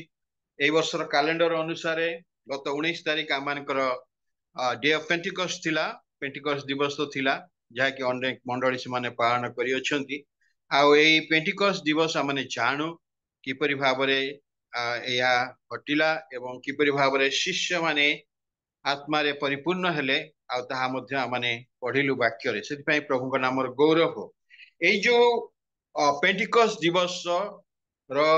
ए वर्षर कैलेंडर अनुसार गत 19 तारिख आम डे ऑफ पेंटिकॉस्ट थिला पेंटिकॉस्ट दिवस तो थिला जहाँकि अनेक मंडली से माने पालन करी अछंती आ एई पेंटिकॉस्ट दिवस आमने जानू किपरि भाबरे या घटिला एवं किपरि भाबरे शिष्य माने आत्मा रे परिपूर्ण हेले आ ताहा मध्य आमने पढ़िलु वाक्य रे सेति पई प्रभु को नाम गौरव हो एई जो पेंटिकॉस्ट दिवस रो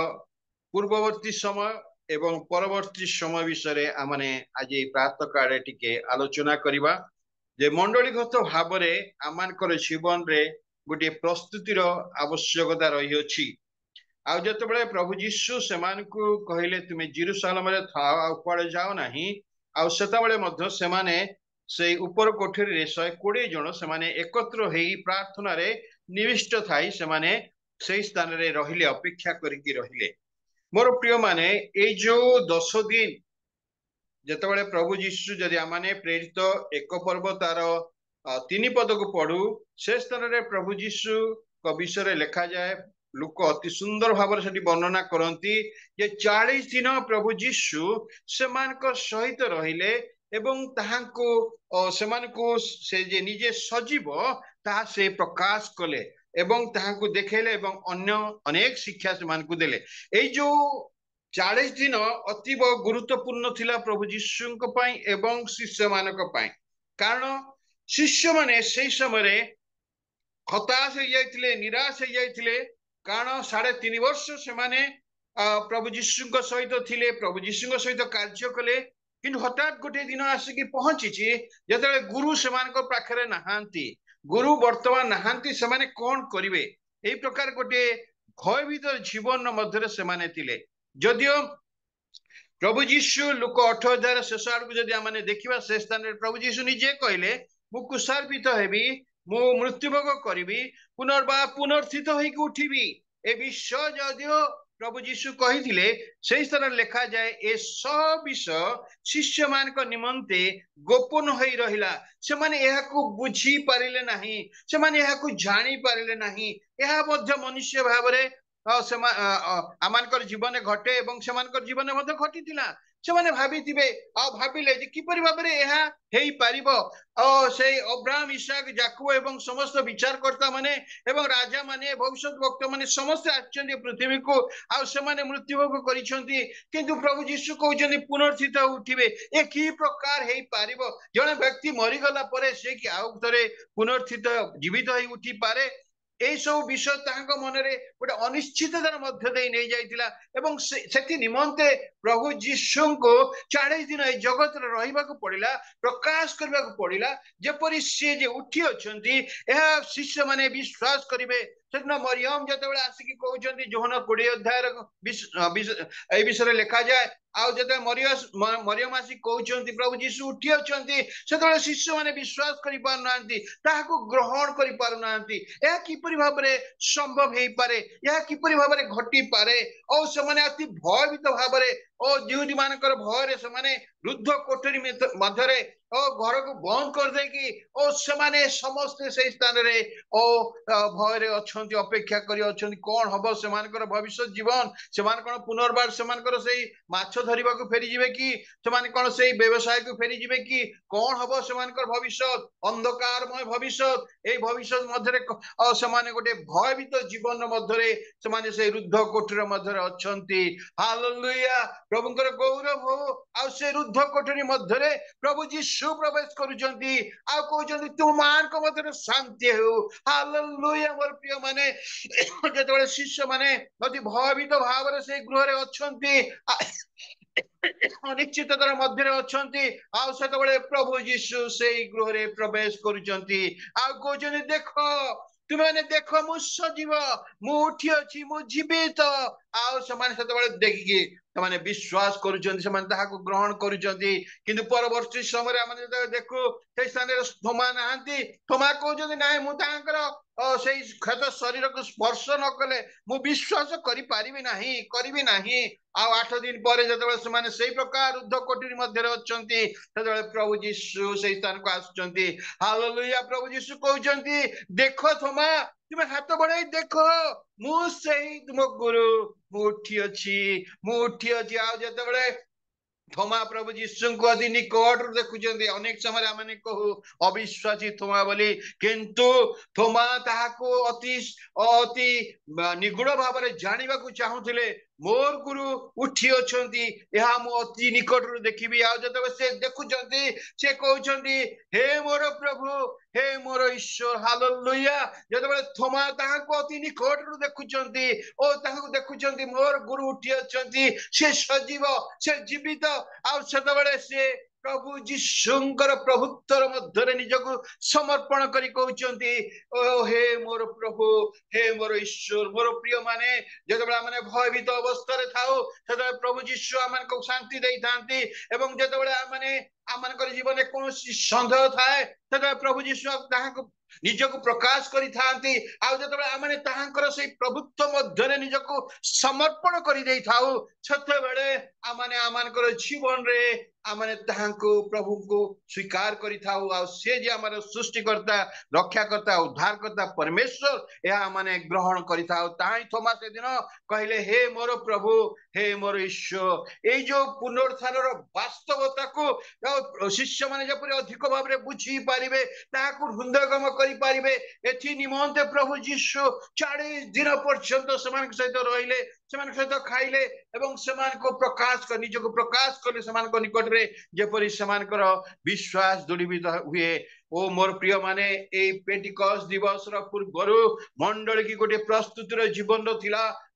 पूर्ववर्ती समय एवं परवर्ती समय विषय आमने आज प्रातः काल टिके आलोचना करिबा जे मंडलीगत भाव में आमानकर जीवन रे गोटे प्रस्तुतिर आवश्यकता रही अछि आ जतबेले प्रभु यीशु सेमानकु कहले तुमे जेरूशलेम रे थाओ आ कुआडे जाओ नाही आ सेताबेले मध्य सेमाने से ऊपर कोठरी रे 120 जन सेमाने एकत्र हेई प्रार्थना रे निविष्ट थाई सेमाने सेई स्थान रे रहिले अपेक्षा करिकि रहिले मोर प्रिय माने ए जो 10 दिन जेतबेले प्रभु यीशु जदि आमाने प्रेरित एक पर्व तार 3 पद को पढ़ू से स्थान रे प्रभु यीशु को विषय लिखा जाए लोक अति सुंदर भाव से वर्णना करती जे 40 दिन प्रभु यीशु सेमानक सहित रहिले एवं ताहांको सेमानको से जे निजे सजीव ता से प्रकाश कले एवं ताहांको देखेले एवं अन्य अनेक शिक्षा सेमानको देले ए जो 40 दिन अतीब गुरुत्वपूर्ण थिला प्रभु यीशु पई एवं शिष्य मानक पई कारण शिष्य माने से समय रे हताश हो जाइथिले निराश हो जाइथिले कारण 3.5 वर्ष से माने प्रभु यीशु सहित थिले प्रभु यीशु सहित कार्य कले किंतु हठात गोटे दिन आसिकी पहुंची जतबेले गुरु सेमानक पाखरे नहांती गुरु वर्तमान नहांती से माने कोन करिवे एई प्रकार गोटे भयभीत जीवन मध्य से माने थिले जदियो प्रभु यीशु लोक 8,000 शेष आड़ जदि आम देखा से स्थान प्रभु यीशु निजे कहले मु कुशार्पित हेबी मु मृत्युभोग करी पुनर्स्थित होइक उठिबी ए विषय जदियो प्रभु यीशु कही से स्थान लिखा जाए ए सब विषय शिष्य मान निमंते गोपन हो रहा से माने एहाकु बुझी पारिले नाही से माने एहाकु जानी पारिले नाही एहा मध्य मनुष्य भाव रे आमानकर जीवन घटे एवं सेमानकर जीवन मध्य घटी थिला ସେମାନେ ଭାବିଥିବେ ଆଉ ଭାବିଲେ ଯେ କିପରି ଭାବରେ ଏହା ହେଇପାରିବ। ସେ ଅବ୍ରାହମ ଇସାକ ଯାକୁବ ଏବଂ ସମସ୍ତ ବିଚାରକର୍ତ୍ତା ମାନେ ଏବଂ ରାଜା ମାନେ ଭବିଷ୍ୟତ ବକ୍ତା ମାନେ ସମସ୍ତେ ଆସିଛନ୍ତି ପୃଥିବୀକୁ ଆଉ ସେମାନେ ମୃତ୍ୟୁଭୋଗ କରିଛନ୍ତି, କିନ୍ତୁ ପ୍ରଭୁ ଯୀଶୁ କହୁଛନ୍ତି ପୁନର୍ଥିତ ଉଠିବେ। ଏ କି ପ୍ରକାର ହେଇପାରିବ? ଜଣେ ବ୍ୟକ୍ତି ମରିଗଲା ପରେ ସେ କି ଆଉ ଥରେ ପୁନର୍ଥିତ ଜୀବିତ ହେଇ ଉଠିପାରେ? এই ସବୁ ବିଷୟ ତାଙ୍କ ମନରେ ଗୋଟେ ଅନିଶ୍ଚିତତାର ମଧ୍ୟ ଦେଇ ନେଇଯାଇଥିଲା ଏବଂ ସେଥି ନିମନ୍ତେ ପ୍ରଭୁ ଯୀଶୁଙ୍କୁ 40 ଦିନ ଏଇ ଜଗତରେ ରହିବାକୁ ପଡିଲା, ପ୍ରକାଶ କରିବାକୁ ପଡିଲା ଯେପରି ସିଏ ଯେ ଉଠି ଅଛନ୍ତି ଏହା ଶିଷ୍ୟମାନେ ବିଶ୍ୱାସ କରିବେ। ସେଦିନ ମରିୟମ ଯେତେବେଳେ ଆସିକି କହୁଛନ୍ତି ଯୋହନ 20 ଅଧ୍ୟାୟର এই ବିଷୟରେ ଲେଖାଯାଏ, ଆଉ ଯେତେବେଳେ ମରିୟମ ଆସି କହୁଛନ୍ତି ପ୍ରଭୁ ଯୀଶୁ ଉଠି ଅଛନ୍ତି, ସେତେବେଳେ ଶିଷ୍ୟମାନେ ବିଶ୍ୱାସ କରିପାରୁନାହାନ୍ତି, ତାହାକୁ ଗ୍ରହଣ କରିପାରୁନାହାନ୍ତି। ଏହା କିପରି ଭାବରେ ସମ୍ଭବ ହେଇପାରେ? ଏହା କିପରି ଭାବରେ ଘଟିପାରେ? ଓ ସେମାନେ ଅତି ଭୟଭୀତ ଭାବରେ ଓ ଜିହୁଦୀ ମାନଙ୍କର ଭୟରେ ସେମାନେ ରୁଦ୍ଧ କୋଠରୀ ମଧ୍ୟରେ ଓ ଘରକୁ ବନ୍ଦ କରିଦେଇକି ଓ ସେମାନେ ସମସ୍ତେ ସେଇ ସ୍ଥାନରେ ଓ ଭୟରେ ଅଛନ୍ତି, ଅପେକ୍ଷା କରି ଅଛନ୍ତି କଣ ହବ ସେମାନଙ୍କର ଭବିଷ୍ୟତ ଜୀବନ। ସେମାନେ କଣ ପୁନର୍ବାର ସେମାନଙ୍କର ସେଇ ମାଛ ଧରିବାକୁ ଫେରିଯିବେ କି? ସେମାନେ କଣ ସେଇ ବ୍ୟବସାୟକୁ ଫେରିଯିବେ କି? କଣ ହବ ସେମାନଙ୍କର ଭବିଷ୍ୟତ? ଅନ୍ଧକାରମୟ ଭବିଷ୍ୟତ। এই ভবিষ্যৎ ମଧ୍ୟରେ ସେମାନେ ଗୋଟେ ଭୟଭୀତ ଜୀବନ ମଧ୍ୟରେ ସେମାନେ ସେଇ ରୁଦ୍ଧ କୋଠରୀ ମଧ୍ୟରେ ଅଛନ୍ତି। ହାଲେଲୁୟା, ପ୍ରଭୁଙ୍କର ଗୌରବ ହଉ। ଆଉ ସେ ରୁଦ୍ଧ କୋଠରୀ ମଧ୍ୟରେ ପ୍ରଭୁ ଯୀଶୁ ପ୍ରବେଶ କରୁଛନ୍ତି ଆଉ କହୁଛନ୍ତି ତୁମମାନଙ୍କ ମଧ୍ୟରେ ଶାନ୍ତି ହେଉ। ହାଲେଲୁୟା ମୋର ପ୍ରିୟ ମାନେ, ଯେତେବେଳେ ଶିଷ୍ୟମାନେ ଅତି ଭୟଭୀତ ଭାବରେ ସେଇ ଗୃହରେ ଅଛନ୍ତି, ଅନିଶ୍ଚିତତାର ମଧ୍ୟରେ ଅଛନ୍ତି, ଆଉ ସେତେବେଳେ ପ୍ରଭୁ ଯୀଶୁ ସେଇ ଗୃହରେ ପ୍ରବେଶ କରୁଛନ୍ତି ଆଉ କହୁଛନ୍ତି ଦେଖ, ତୁମେମାନେ ଦେଖ ମୁଁ ସଜୀବ, ମୁଁ ଉଠି ଅଛି, ମୁଁ ଜୀବିତ। ଆଉ ସେମାନେ ସେତେବେଳେ ଦେଖିକି ସେମାନେ ବିଶ୍ୱାସ କରୁଛନ୍ତି, ସେମାନେ ତାହାକୁ ଗ୍ରହଣ କରୁଛନ୍ତି। କିନ୍ତୁ ପରବର୍ତ୍ତୀ ସମୟରେ ଆମେ ଯେତେବେଳେ ଦେଖୁ ସେଇ ସ୍ଥାନରେ ଥୋମା ନାହାନ୍ତି। ଥୋମା କହୁଛନ୍ତି ନାଇଁ, ମୁଁ ତାଙ୍କର ସେଇ କ୍ଷତ ଶରୀରକୁ ସ୍ପର୍ଶ ନ କଲେ ମୁଁ ବିଶ୍ୱାସ କରିବି ନାହିଁ। ଆଉ 8 ଦିନ ପରେ ଯେତେବେଳେ ସେମାନେ ସେଇ ପ୍ରକାର ରୁଦ୍ଧ କୋଠରୀ ମଧ୍ୟରେ ଅଛନ୍ତି, ସେତେବେଳେ ପ୍ରଭୁ ଯୀଶୁ ସେଇ ସ୍ଥାନକୁ ଆସୁଛନ୍ତି। ହାଲେଲୁୟା, ପ୍ରଭୁ ଯୀଶୁ କହୁଛନ୍ତି ଦେଖ ଥୋମା, ତୁମେ ହାତ ବଢାଇ ଦେଖ, ମୁଁ ସେଇ ତୁମ ଗୁରୁ, ମୁଁ ଉଠି ଅଛି। ଆଉ ଯେତେବେଳେ ଥୋମା ପ୍ରଭୁ ଯୀଶୁଙ୍କୁ ଅତି ନିକଟରୁ ଦେଖୁଛନ୍ତି, ଅନେକ ସମୟରେ ଆମେ କହୁ ଅବିଶ୍ୱାସୀ ଥୋମା ବୋଲି, କିନ୍ତୁ ଥୋମା ତାହାକୁ ଅତି ନିଗୁଡ ଭାବରେ ଜାଣିବାକୁ ଚାହୁଁଥିଲେ। ମୋର ଗୁରୁ ଉଠି ଅଛନ୍ତି, ଏହା ମୁଁ ଅତି ନିକଟରୁ ଦେଖିବି। ଆଉ ଯେତେବେଳେ ସେ ଦେଖୁଛନ୍ତି, ସେ କହୁଛନ୍ତି ହେ ମୋର ପ୍ରଭୁ, ହେ ମୋର ଈଶ୍ୱର। ହାଲେଲୁୟା, ଯେତେବେଳେ ଥୋମା ତାହାକୁ ଅତି ନିକଟରୁ ଦେଖୁଛନ୍ତି ଓ ତାହାକୁ ଦେଖୁଛନ୍ତି ମୋର ଗୁରୁ ଉଠି ଅଛନ୍ତି, ସେ ସଜୀବ, ସେ ଜୀବିତ। ଆଉ ସେତେବେଳେ ସେ ପ୍ରଭୁ ଯୀଶୁଙ୍କର ପ୍ରଭୁତ୍ୱର ମଧ୍ୟରେ ନିଜକୁ ସମର୍ପଣ କରି କହୁଛନ୍ତି ଓ ହେ ମୋର ପ୍ରଭୁ, ହେ ମୋର ଈଶ୍ୱର। ମୋର ପ୍ରିୟ ମାନେ, ଯେତେବେଳେ ଆମେ ଭୟଭୀତ ଅବସ୍ଥାରେ ଥାଉ, ସେତେବେଳେ ପ୍ରଭୁ ଯୀଶୁ ଆମକୁ ଶାନ୍ତି ଦେଇଥାନ୍ତି ଏବଂ ଯେତେବେଳେ ଆମମାନଙ୍କର ଜୀବନରେ କୌଣସି ସନ୍ଦେହ ଥାଏ, ସେତେବେଳେ ପ୍ରଭୁ ଯୀଶୁ ତାହାକୁ ନିଜକୁ ପ୍ରକାଶ କରିଥାନ୍ତି। ଆଉ ଯେତେବେଳେ ଆମେ ତାହାଙ୍କର ସେଇ ପ୍ରଭୁତ୍ୱ ମଧ୍ୟରେ ନିଜକୁ ସମର୍ପଣ କରିଦେଇଥାଉ, ସେତେବେଳେ ଆମମାନଙ୍କର ଜୀବନରେ ଆମେ ତାହାଙ୍କୁ ପ୍ରଭୁଙ୍କୁ ସ୍ୱୀକାର କରିଥାଉ। ଆଉ ସେ ଯେ ଆମର ସୃଷ୍ଟିକର୍ତ୍ତା, ରକ୍ଷାକର୍ତ୍ତା, ଉଦ୍ଧାରକର୍ତ୍ତା ପରମେଶ୍ୱର, ଏହା ଆମେ ଗ୍ରହଣ କରିଥାଉ। ତାହିଁ ଥୋମା ସେଦିନ କହିଲେ ହେ ମୋର ପ୍ରଭୁ, ହେ ମୋର ଈଶ୍ୱର। ଏଇ ଯୋଉ ପୁନରୁତ୍ଥାନର ବାସ୍ତବତାକୁ ଶିଷ୍ୟମାନେ ଯେପରି ଅଧିକ ଭାବରେ ବୁଝି ପାରିବେ, ତାହାକୁ ହୃଦୟଙ୍ଗମ କରିପାରିବେ, ଏଥି ନିମନ୍ତେ ପ୍ରଭୁ ଯୀଶୁ 40 ଦିନ ପର୍ଯ୍ୟନ୍ତ ସେମାନଙ୍କ ସହିତ ରହିଲେ, ସେମାନଙ୍କ ସହିତ ଖାଇଲେ ଏବଂ ସେମାନଙ୍କୁ ନିଜକୁ ପ୍ରକାଶ କଲେ ସେମାନଙ୍କ ନିକଟରେ, ଯେପରି ସେମାନଙ୍କର ବିଶ୍ୱାସ ଦୃଢୀଭୂତ ହୁଏ। ଓ ମୋର ପ୍ରିୟ ମାନେ, ଏଇ ପେଣ୍ଟିକଷ୍ଟ ଦିବସର ପୂର୍ବରୁ ମଣ୍ଡଳୀ କି ଗୋଟେ ପ୍ରସ୍ତୁତିର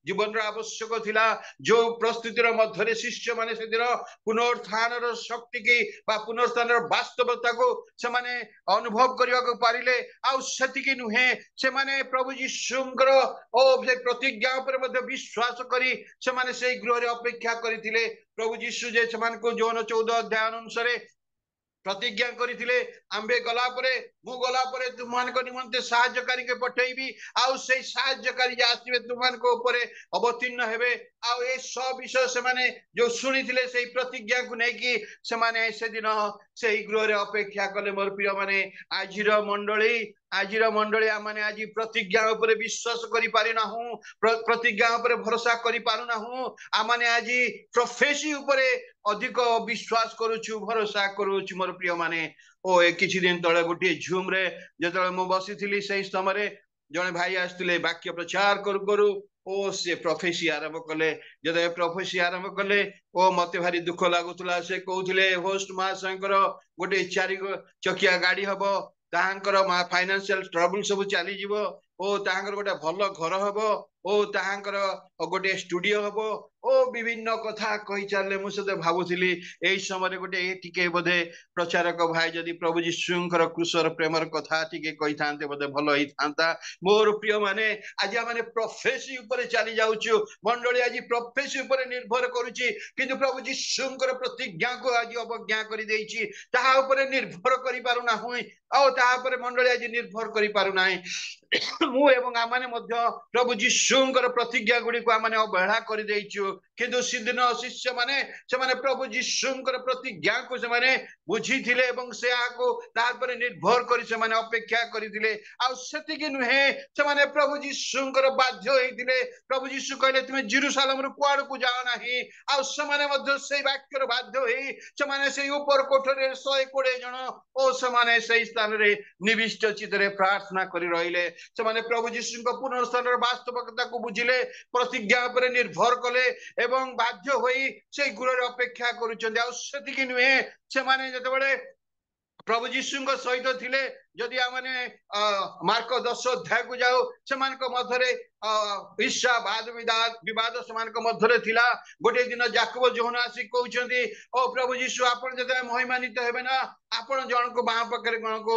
ଜୀବନର ଆବଶ୍ୟକ ଥିଲା, ଯୋଉ ପ୍ରସ୍ତୁତିର ମଧ୍ୟରେ ଶିଷ୍ୟମାନେ ସେଦିନ ପୁନରୁତ୍ଥାନର ଶକ୍ତିକି ବା ପୁନରୁତ୍ଥାନର ବାସ୍ତବତାକୁ ସେମାନେ ଅନୁଭବ କରିବାକୁ ପାରିଲେ। ଆଉ ସେତିକି ନୁହେଁ, ସେମାନେ ପ୍ରଭୁ ଯୀଶୁଙ୍କର ସେ ପ୍ରତିଜ୍ଞା ଉପରେ ମଧ୍ୟ ବିଶ୍ୱାସ କରି ସେମାନେ ସେଇ ଗୃହରେ ଅପେକ୍ଷା କରିଥିଲେ। ପ୍ରଭୁ ଯୀଶୁ ଯେ ସେମାନଙ୍କୁ ଯୋହନ 14 ଅଧ୍ୟାୟ ଅନୁସାରେ ପ୍ରତିଜ୍ଞା କରିଥିଲେ, ଆମ୍ଭେ ଗଲା ପରେ, ମୁଁ ଗଲା ପରେ ତୁମମାନଙ୍କ ନିମନ୍ତେ ସାହାଯ୍ୟକାରୀকে ପଠେଇବି, ଆଉ ସେଇ ସାହାଯ୍ୟକାରୀ ଯେ ଆସିବେ ତୁମମାନଙ୍କ ଉପରେ ଅବତୀର୍ଣ୍ଣ ହେବେ। ଆଉ ଏ ସବୁ ବିଷୟ ସେମାନେ ଯୋଉ ଶୁଣିଥିଲେ, ସେଇ ପ୍ରତିଜ୍ଞାକୁ ନେଇକି ସେମାନେ ସେଦିନ ସେଇ ଗୃହରେ ଅପେକ୍ଷା କଲେ। ମୋର ପ୍ରିୟ ମାନେ, ଆଜିର ମଣ୍ଡଳୀ आजिर मंडली आमने आज प्रतिज्ञा उपरे विश्वास करि पारि नाहु प्रतिज्ञा उपरे भरोसा करि पारु नाहु आमने आज प्रोफेसी उपरे अधिक विश्वास करूछु भरोसा करूछु मोर प्रिय माने ओ किछि दिन तळे गोटे झूम रे जेतळे मु बसिथिली सेही समय जणे भाई आस्तिले वाक्य प्रचार करू करू ओ से प्रोफेसी आरंभ कले जदे प्रोफेसी आरंभ कले ओ मते भारी दुख लागुतला से कहउथिले होस्ट महाशंकर गोटे 4 चकिया गाड़ी हबो ताहांकर फाइनेंशियल ट्रबल सब चली जीवो ओ ताहांकर गोटे भल घर हबो ओ ताहांकर गोटे स्टूडियो हबो ओ विभिन्न कथा कहि चाले मु सते भाबुथिली एई समय गोटे टिके बोधे प्रचारक भाई जदि प्रभु यीशुंकर क्रूसर प्रेमर कथा टिके कहि थांते बोधे भलो ही थांता मोर प्रिय माने आज माने प्रोफेसी ऊपर चली जाउछु मंडली आज प्रोफेसी ऊपर निर्भर करूची किंतु प्रभु यीशुंकर प्रतिज्ञा को आज अवज्ञा करि देइची ताहा ऊपर निर्भर करि पारु ना होई आ ताहा ऊपर मंडली आज निर्भर करि पारु नाही मु एवं आमाने मध्य प्रभु यीशुंकर प्रतिज्ञा गुडी को आमाने अवहेला करि देइछु किंतु सिदिन शिष्य माने से माने प्रभु यीशुंकर प्रतिज्ञा को से माने बुझी थिले एवं से आको तार पर निर्भर करि से माने अपेक्षा करिथिले आ सेति कि नुहे से माने प्रभु यीशुंकर बाध्य होइथिले प्रभु यीशु कहले तुमे जेरूशलेम रु कुआड को जाओ नाही आ से माने मध्य सेई वाक्यर बाध्य होई से माने सेई ऊपर कोठरे 120 जन ओ से माने सेई स्थान रे निविष्ट चित्तरे प्रार्थना करि रहिले से माने प्रभु यीशुंक पुनरुत्थान वास्तविकता को बुझिले प्रतिज्ञा पर निर्भर कले एवं बाध्य होई से गुरर अपेक्षा करूचंदी आ सेति कि नुहे से माने जतबेले प्रभु यीशुंक सहित थिले जदि आमने मार्क 10 अध्याय को जाओ सेमानक मध्यरे ईर्ष्या वाद विवाद सेमानक मध्यरे थिला गोटे दिन याकूब जोहना आसी कहउचंदी ओ प्रभु यीशु आपण जते महिमान्वित हेबे ना आपण जन को बाह पाखरे गण को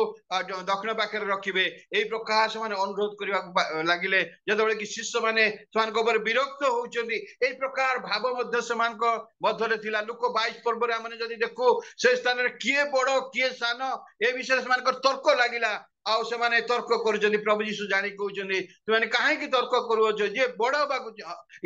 दक्षिण पाखरे रखिबे एई प्रकार से माने अनुरोध करबा लागिले जतबेले कि शिष्य माने सेमानक ऊपर विरक्त होउचंदी एई प्रकार भाव मध्य सेमानक मध्यरे थिला लुक 22 पर्व रे माने जदि देखो से स्थान रे किए बड़ो किए सान ए विषय सेमानक तर्क लागिला आउ से माने तर्क करूचंदी प्रभु यीशु जानि कहउचंदी तु माने काहे कि तर्क करूछ जे बड़ बाकु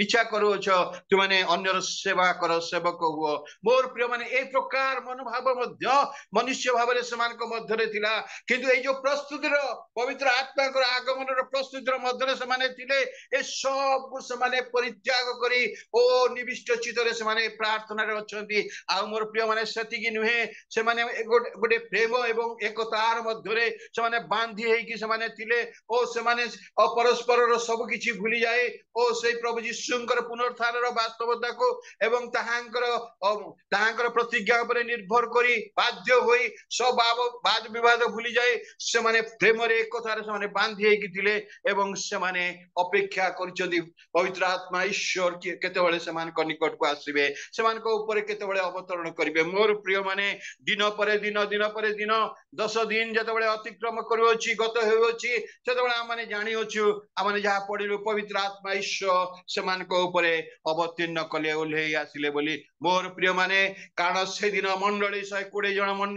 इच्छा करूछ तु माने अन्यर सेवा कर सेवक हुओ मोर प्रिय माने ए प्रकार मनोभाव मध्य मनुष्य भाबरे समान को मध्यरे थिला किंतु ए जो प्रस्तुतिर पवित्र आत्मा को आगमन रो प्रस्तुतिर मध्यरे से माने थिले ए सब को से माने परित्याग करी ओ निविष्ट चितरे से माने प्रार्थना रे अछंती आ मोर प्रिय माने सती कि नुहे से माने गोटे प्रेम एवं एकतार मध्यरे से माने बांधी है कि समाने थिले ओ समाने परस्पर रो सब किछि भूली जाए ओ सेई प्रभु यीशुंकर पुनरुत्थान रो वास्तवता को एवं ताहांकर प्रतिज्ञा पर निर्भर करी बाध्य होई सब वाद विवाद भूली जाए समाने प्रेम रे एकतार समाने बांधी है कि थिले एवं समाने अपेक्षा करचंदी पवित्र आत्मा ईश्वर केतेबेले समान को निकट को आसीबे समान को ऊपर केतेबेले अवतरण करिवे मोर प्रिय माने दिन परे दिन दिन परे दिन 10 दिन जतेबेले अतिक्रम करूछि गत होउछि सेतेबेले आमाने जानियोछु आमाने जहा पढिलु पवित्र आत्मा ईश्वर समान को ऊपर अवतीर्ण कले ओल्हे आसिले बोली मोर प्रिय माने कारण से दिन मंडली 120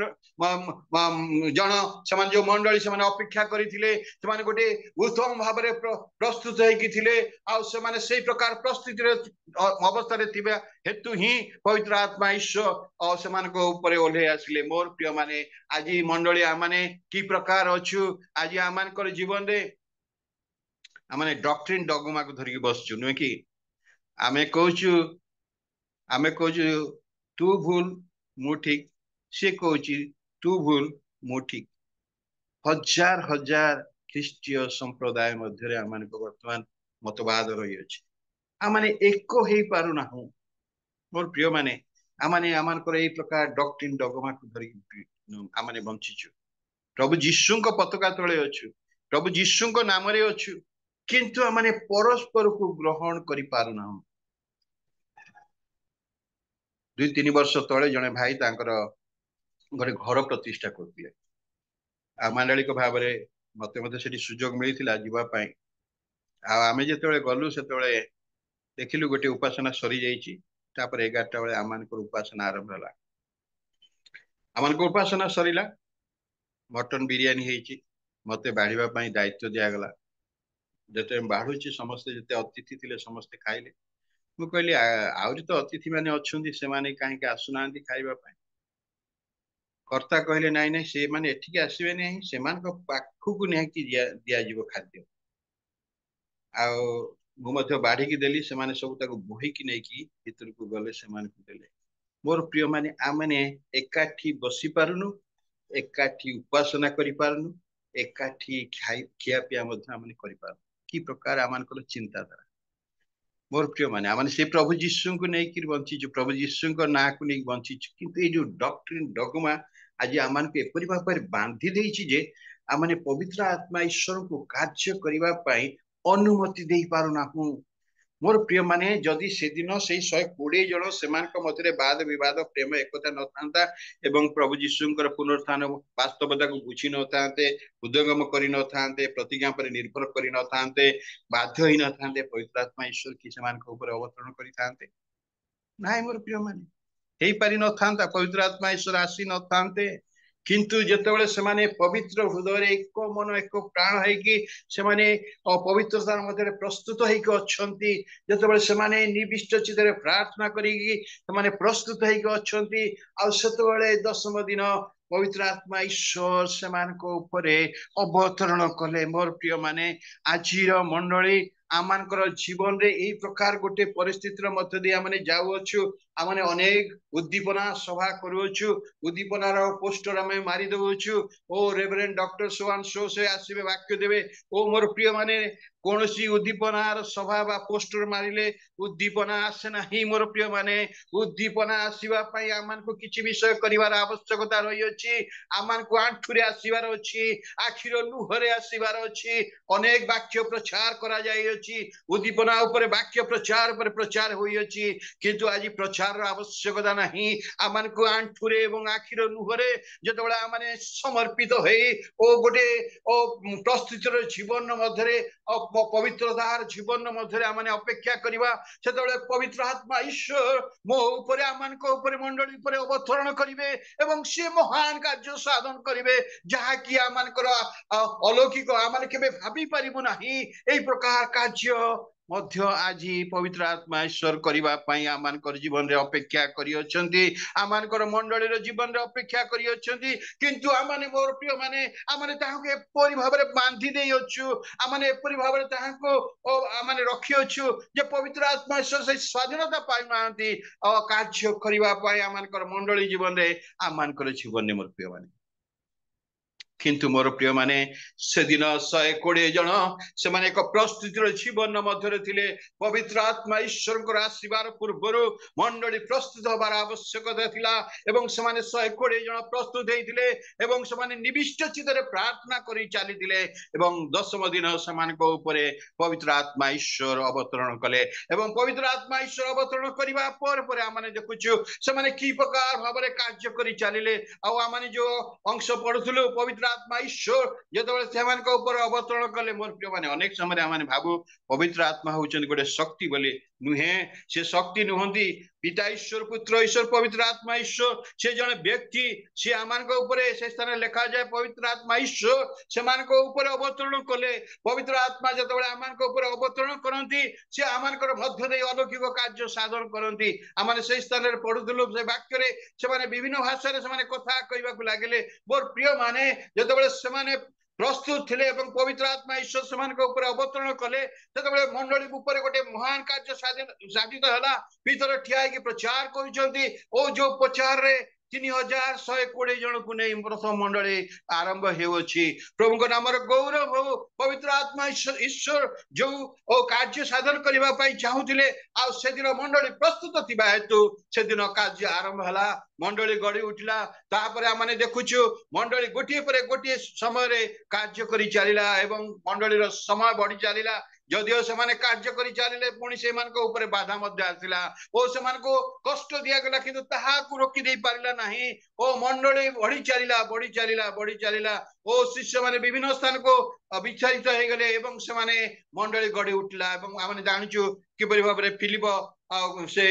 जन समान जो मंडली समान अपेक्षा करिथिले समान गोटे उत्तम भाव रे प्रस्तुत है कि थिले आ समान सेही प्रकार प्रस्तुति रे अवस्था रे थिबा हेतु ही पवित्र आत्मा ईश्वर और समान को ऊपर ओल्हे आसिले मोर प्रिय माने आज मंडली आमाने की प्रकार अछु आज आमान कर जीवन रे आमाने डॉक्ट्रिन डगमा को धरि बसछु नुहे कि आमे कहूछु तू भूल मु ठीक से कहूची तू भूल मु ठीक हजार हजार ख्रीष्टीय संप्रदाय मध्य आमान को वर्तमान मतवाद रही अछि आमाने एको हेई पारु ना हूं मोर प्रिय माने आमाने आमान कर एई प्रकार डॉक्ट्रिन डगमा को धरि आमाने बंचिछु प्रभु यीशुंक पताका तळे अछु प्रभु यीशुंक नाम रे अछु किंतु आमाने परस्पर को ग्रहण करि पारु ना 2-3 वर्ष तळे जने भाई तांकर गोटे घर प्रतिष्ठा करथिले आ मांडलिक भाव रे मते सेठी सुजोग मिलिथिला जीवा पई आ आमे जेतेबेले गलु सेतेबेले देखिलु गोटे उपासना सरी जाईची तापर 11टा बेले आमानकर उपासना आरंभ होला आमानकर उपासना सरीला मटन बिरयानी हेची मते बाढिबा पई दायित्व दिया गला जते बाढुची समस्त जते अतिथि थिले समस्त खाइले मु कहली आउरी तो अतिथि माने अछुंदी से माने काहे के आसुनांती खाइबा पई कर्ता कहले नाई नाई से माने एठिके आसीबे नै से मान को पाखु को नेकी दिया जीवो खाद्य आ मु मध्य बाढ़ी की देली से माने सब ताको बोही की नै की भीतर को गले से मान को देले मोर प्रिय माने आ माने एकाठी बसी पारुनु एकाठी उपासना करि पारुनु एकाठी खिया पिया मध्य माने करि पारुनु की प्रकार आमान को चिंताधारा मोर प्रिय माने आमाने से प्रभु यीशु को नै कि बंची जो प्रभु यीशु को ना को नै बंची किंतु ए जो डॉक्ट्रिन डोगमा आज आमान को एपरि भाବରେ बांधी देछि जे आमाने पवित्र आत्मा ईश्वर को कार्य करिवा पई अनुमति देई पारुना हूं मोर प्रिय माने जदि से दिन से 120 जन सेमान मध्य वाद विवाद प्रेम एकता न था एवं प्रभु यीशुंकर पुनरुत्थान वास्तवता को बुझी न था हृदयंगम कर न था प्रतिज्ञा पर निर्भर कर न था बाध्य ही न था पवित्र आत्मा ईश्वर की सेमान अवतरण करते ना मोर प्रिय माने हे पारि न था पवित्र आत्मा ईश्वर आसी न था किंतु जेतेबेले सेमाने पवित्र हृदय एक मन एक प्राण है कि सेमाने पवित्रता मध्य प्रस्तुत होइक अछंती जेतेबेले सेमाने निविष्ट चित्तरे प्रार्थना करिकी सेमाने प्रस्तुत होइक अछंती आ सेतेबेले 10 दिन पवित्र आत्मा ईश्वर सेमान को ऊपरे अवतरण कले मोर प्रिय माने आजिर मंडली आमानकर जीवन रे एही प्रकार गोटे परिस्थितिर मध्य दे आमाने जाउछु आमाने अनेक उद्दीपना सभा करूछु उद्दीपनार पोस्टर आमे मारी देउछु ओ रेवरेंड डॉक्टर सोवान शो से आसीबे वाक्य देबे ओ मोर प्रिय माने कोनोसी उद्दीपनार सभा बा पोस्टर मारिले उद्दीपना आसे नाही मोर प्रिय माने उद्दीपना आसीबा पई आमान को किछि विषय करिवार आवश्यकता रही अछि आमान को आंठुरे आसीबार अछि आखिर लुहरे आसीबार अछि अनेक वाक्य प्रचार करा जाय अछि उद्दीपना ऊपर वाक्य प्रचार पर प्रचार होई अछि किंतु आज प्रचार आवश्यकता नाही आमान को आंठुरे एवं आखिर लुहरे जेतबेला आमाने समर्पित होई ओ गोटे ओ प्रस्तुतिर जीवन मध्यरे पवित्रतार जीवन मध्य आमाने अपेक्षा करिबा सेतबेले पवित्र आत्मा ईश्वर मो ऊपर आमान को ऊपर मंडली ऊपर अवतरण करिवे एवं से महान कार्य साधन करिवे जहा कि आमानकर अलौकिक आमाने केबे भाबी परिबु नाही एई प्रकार कार्य मध्य आज पवित्र आत्मा ईश्वर करिबा पई आमानकर जीवन रे अपेक्षा करि अछंती आमानकर मंडली रे जीवन रे अपेक्षा करि अछंती किंतु आमाने मोर प्रिय माने आमाने ताहाके एपरि भाबरे बांधी देई अछु आमाने एपरि भाबरे ताहाको आमाने रखि अछु जे पवित्र आत्मा ईश्वर से स्वाधीनता पाइ नांती कार्य करिबा पई आमानकर मंडली जीवन रे आमानकर जीवन रे मोर प्रिय माने किंतु मोर प्रिय माने से दिन 120 जन से माने एक प्रस्तुतिर जीवन मध्य थिले पवित्र आत्मा ईश्वर को आसीबार पूर्व मंडली प्रस्तुत होबार आवश्यकता थिला एवं से माने 120 जन प्रस्तुत हेतिले एवं से माने निविष्ट चित्तरे प्रार्थना करि चाली दिले एवं 10 दिन से मान को ऊपर पवित्र आत्मा ईश्वर अवतरण कले एवं पवित्र आत्मा ईश्वर अवतरण करिबा पर आमाने देखुछु से माने की प्रकार भाबरे कार्य करि चालिले आ आमाने जो अंश पढुथुलु पवित्र आत्मा ईश्वर जेतेबेले सेमान को ऊपर अवतरण कले मोर प्रिय माने अनेक समय आमाने भाबु पवित्र आत्मा होचन गोटे शक्ति बोले नुहे से शक्ति नुहंती पिता ईश्वर पुत्र ईश्वर पवित्र आत्मा ईश्वर से जने व्यक्ति से आमान को ऊपर से स्थान लिखा जाए पवित्र आत्मा ईश्वर से मान को ऊपर अवतरण कले पवित्र आत्मा जेतेबेले आमान को ऊपर अवतरण करंती से आमान को मध्य दे अलौकिक कार्य साधन करंती आमाने से स्थान रे पढुथुलु से वाक्य रे से माने विभिन्न भाषा रे से माने कथा कहबा को लागिले मोर प्रिय माने जेतेबेले से माने प्रस्तुत थिले एवं पवित्र आत्मा ईश्वर समान को ऊपर अवतरण कले तेतबेले मंडली ऊपर गोटे महान कार्य साधित हला भीतर ठिया कि प्रचार करिसंती ओ जो प्रचार रे 3120 जन को नहीं प्रथम मंडली आरंभ हेउछि प्रभु नाम गौरव हो पवित्र आत्मा ईश्वर जो ओ कार्य साधन करबा पई चाहुथिले आ से दिन मंडली प्रस्तुत थिबा हेतु से दिन कार्य आरंभ हला मंडली गड़ी उठला तापर आमाने देखुछु मंडली गोटिए पर गोटिए समय रे कार्य करि चलिला एवं मंडली रो समय बढ़ी चलिला जदिओ से माने कार्य करि चलिले पुणी से मान को ऊपर बाधा मध्य आसिला ओ से मान को कष्ट दिया गला किंतु ताहा को रोकी दे पारिला नाही ओ मंडली बढ़ी चलिला ओ शिष्य माने विभिन्न स्थान को विचारित हे गले एवं से माने मंडली गड़ी उठला एवं आमाने जानिछु किपरि भाबरे फिलिप से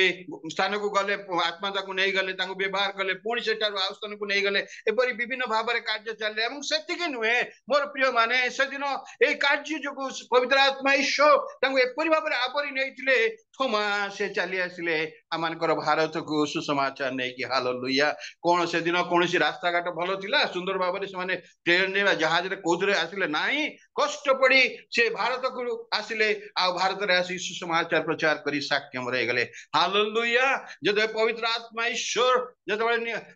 स्थान को गले आत्मा ताकू नहीं गले ताकू व्यवहार कले पुणी सेठारु आ स्थान को नहीं गले एपरि विभिन्न भाबरे कार्य चले एवं सेतिके नुहे मोर प्रिय माने से दिन ए कार्य जो पवित्र आत्मा ईश्वर ताकू एपरि भाबरे आवरी नैथिले थोमा से चली आसिले आमनकर भारत को सुसमाचार नहीं कि हालेलुया कौन से दिन कौन रास्ता घाट भल थिला सुंदर भाव में ट्रेन रे जहाज रे कोथरे आसिले नाही कष्ट पड़ी से भारत को आसिले आ भारत रे आसी सुसमाचार प्रचार करी साक्ष्यम रह गले हालेलुया जद पवित्र आत्मा ईश्वर जद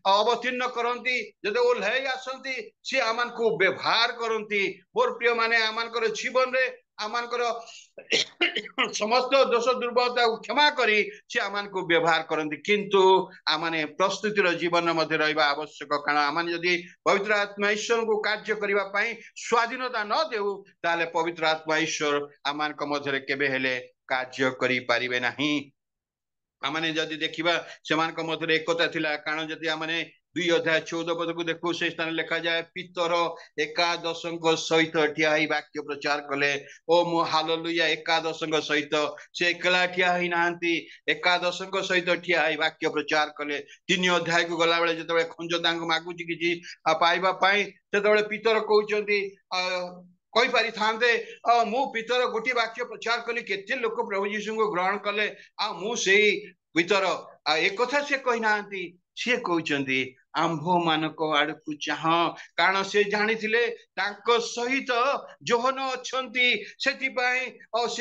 अवतीर्ण करती जद ओल्हाई आसती सी आमान को व्यवहार करती मोर प्रिय माने आमानकर जीवन रे आमानकर समस्त दोष दुर्बलता क्षमा करी से आमान को व्यवहार करती किंतु आमाने प्रस्तुतिर जीवन मध्य रहिबा आवश्यक कारण आमान यदि पवित्र आत्मा ईश्वर को कार्य करिबा पई स्वाधीनता न देउ ताले पवित्र आत्मा ईश्वर आमान को मध्य केबे हेले कार्य करि पारिबे नाही आमाने जदि देखिबा सेमान को मध्य एकता थिला कारण जदि आमाने 2 अध्याय 14 पद को देखो से स्थान लिखा जाए पितर एकादश सहित ठिया वाक्य प्रचार कले ओ मो हालेलुया एकादश सहित से एकला ठिया ही नांती एकादश सहित ठिया वाक्य प्रचार कले 3 अध्याय को गला बेले जतबे खंज दांग मागुची किछि पाइबा पई ततबे पितर कहउचंती कही पारि थांते मु पितर गोटी वाक्य प्रचार कली केते लोक प्रभु यीशु को ग्रहण कले आ मु सेही पितर एक कथा से कहि नांती से कहउचंती आंभ मानक आड़ को चाह कारण से जानी सहित जोहन अच्छी से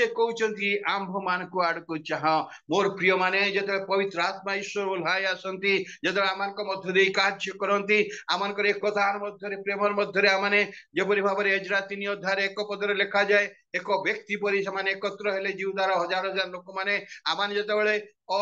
कहते आंभ मानक आड़ को चाह मोर प्रिय माने जो पवित्र आत्मा ईश्वर ओल्हाई आसती जो आम मध्य कार्य करती आमर एक प्रेम मध्य आमने जपरी भाव में एजरा 3 अध्याय 1 पदरे लिखा जाए एक व्यक्ति परी से एकत्र हेले जीवदार हजार हजार लोक मैंने आम जो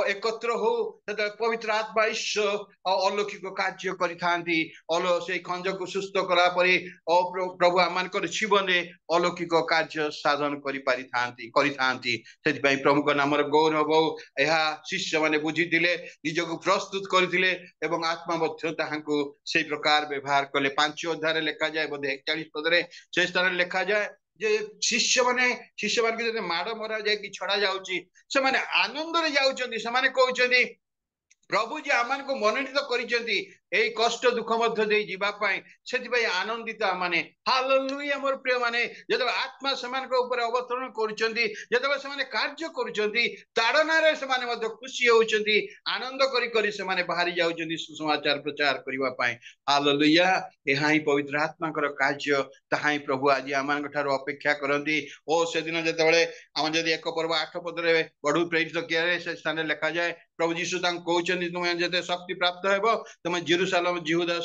एकत्र हो पवित्र आत्मा ईश्वर अलौकिक कार्य करिथांती से खंज को सुस्थ कला परी प्रभु आमनकर जीवन में अलौकिक कार्य साधन करिथांती से प्रभु नाम गौरव यह शिष्य माने बुझीथिले निजको प्रस्तुत करथिले एवं आत्मा मध्य ताहांको से प्रकार व्यवहार कले 5 अध्याय लिखा जाए बोधे 41 पदरे से स्थान लिखा जाए जे शिष्य माने माड़ मरा जाए कि छड़ा जाउची से माने आनंद रे जाउचंदी से माने कहउचंदी प्रभु जी आमान को मनोनीत करिसेंती एई कष्ट दुख मध्य दे जीवा पाई सेति भाई आनंदित माने हालेलुया मोर प्रिय माने जब आत्मा समान को ऊपर अवतरण करिसेंती जब से कार्य करिसेंती ताड़ना रे से माने मध्य खुशी होउचंती आनंद करी करी से माने बाहरी जाउचंती सुसमाचार प्रचार करिवा पाई हालेलुया एहा ही पवित्र आत्मा कर कार्य ताहा ही प्रभु आज आमान ठारो अपेक्षा करंती ओ से दिन जतबेले हम जदी 1 पर्व 8 पदरे बढ़ू प्रेरित किया से स्थान लिखा जाए प्रभु यीशु तांको कहउचंती तुमे जते शक्ति प्राप्त हेबो तुमे जेरूशलेम यहूदा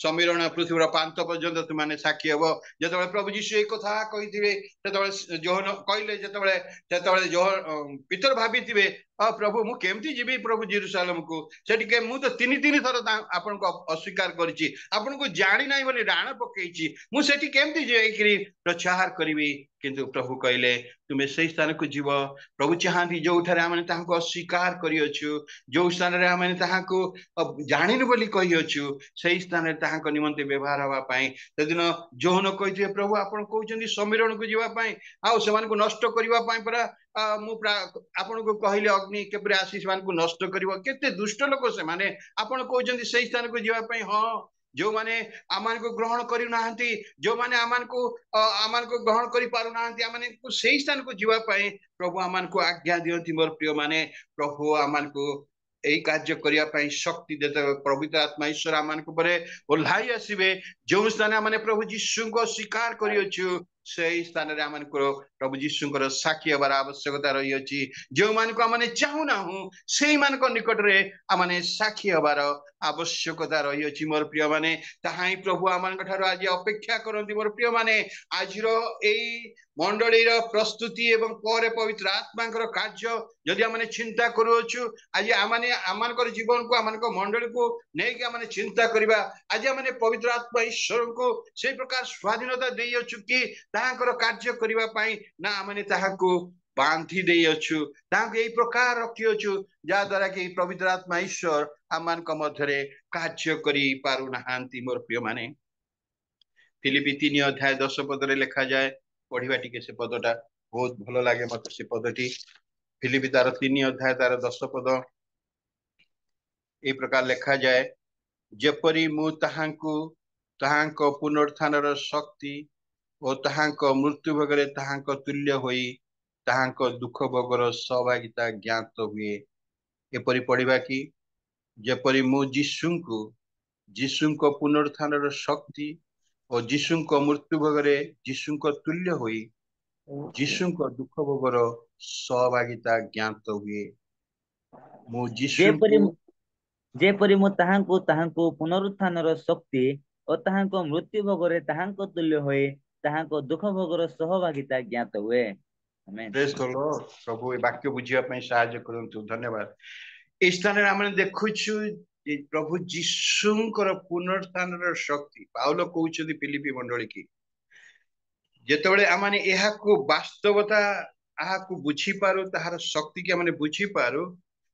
समीरण पृथ्वीर प्रांत पर्यंत तुमने साक्षी हेबो जतबेले प्रभु यीशु एक कथा कहिथिबे ततबेले जोहन कहले जतबेले जोहन पितर भाबिथिबे प्रभु मु केमती जीवी प्रभु जेरूशलेम को सेठी के मु तो 3 थर आपन को अस्वीकार करछि आपन को जानि नाही बोली डाण पकेछि मु सेठी केमती जेकरी प्रचार करिवि किंतु प्रभु कहले तुमे सही स्थान को जीव प्रभु चाहती जो ठारे आमने ताहाको अस्वीकार करियछु जो स्थान रे आमने ताहाको जानिन बोली कहियछु सही स्थान रे ताहाको निमंते व्यवहार हवा पाई सेदिन जोहन कहिथे प्रभु आपन कहउचंदी समीरण को जीवा पाई आ सेमान को नष्ट करिवा पाई परा मु आपन को कहले अग्नि केपरे आसी सेमान को नष्ट करिवो केते दुष्ट लोक से माने आपन कहउचंदी सही स्थान को जीवा पाई हां जो माने आमान को ग्रहण करि नाहंती जो माने आमान को ग्रहण करि पारु नाहंती आमान को सही स्थान को जीवा पाए प्रभु आमान को आज्ञा दियंती मोर प्रिय माने प्रभु आमान को एई कार्य करिया पाई शक्ति देते पवित्र आत्मा ईश्वर आमान को परे ओल्हाई आसीबे जो स्थान माने प्रभु यीशु को स्वीकार करियछु से स्थान रे आमान को प्रभु यीशु को साक्षी हबार आवश्यकता रही अछि जो मान को आमाने चाहू ना हूं सेही मान को निकट रे आमाने साक्षी हबार आवश्यकता रही अछि मोर प्रिय माने ताहाई प्रभु आमान ठारो आज अपेक्षा करंती मोर प्रिय माने आजिरो एई मंडली रो प्रस्तुति एवं परे पवित्र आत्मा कर कार्य यदि आमाने चिंता करूछु आज आमाने आमानकर जीवन को आमानकर मंडली को नै कि आमाने चिंता करबा आज आमाने पवित्र आत्मा ईश्वर को से प्रकार स्वाधीनता देइछु कि ताहाकर कार्य करिवा पाई ना आमाने ताहाको बांधी देइछु ताहाको एई प्रकार रखियछु जा द्वारा कि पवित्र आत्मा ईश्वर आमान को मध्यरे कार्य करि पारु नाहांती मोर प्रिय माने फिलिपी 3 अध्याय 10 पदरे लिखा जाए पढ़िबा टिके से पदटा बहुत भलो लागे मते से पदटी फिलिपी तार 3 अध्याय तार 10 पद ए प्रकार लिखा जाए जेपरी मु ताहाको पुनरुत्थानर शक्ति और ताहाको मृत्यु भोगरे ताहाको तुल्य होई ताहाको दुख भोगर सहभागिता ज्ञात हुए एपरि पढ़िबा कि जेपरि मु जीशुंको पुनरुत्थानर शक्ति और जीशुंको मृत्यु भोगरे जीशुंको तुल्य होई जीशुंको दुख भोगर सहभागिता ज्ञात हुए मु जेपरि जीशुंको जेपरि मु ताहांको पुनरुत्थानर शक्ति और ताहांको मृत्यु भोगरे ताहांको तुल्य होए ताहांको दुख भोगर सहभागिता ज्ञात हुए। आमेन। Praise the Lord. प्रभु ए वाक्य बुझिया पई सहायता करंतु। धन्यवाद। ए स्थान रे हमने देखुछु प्रभु जीशुंकर पुनरुत्थानर शक्ति पाउलो कहउछथि फिलिपी मंडली की जेतेबेले आमाने एहाकू वास्तवता आहाकू बुझी पारो ताहार शक्ति के माने बुझी पारो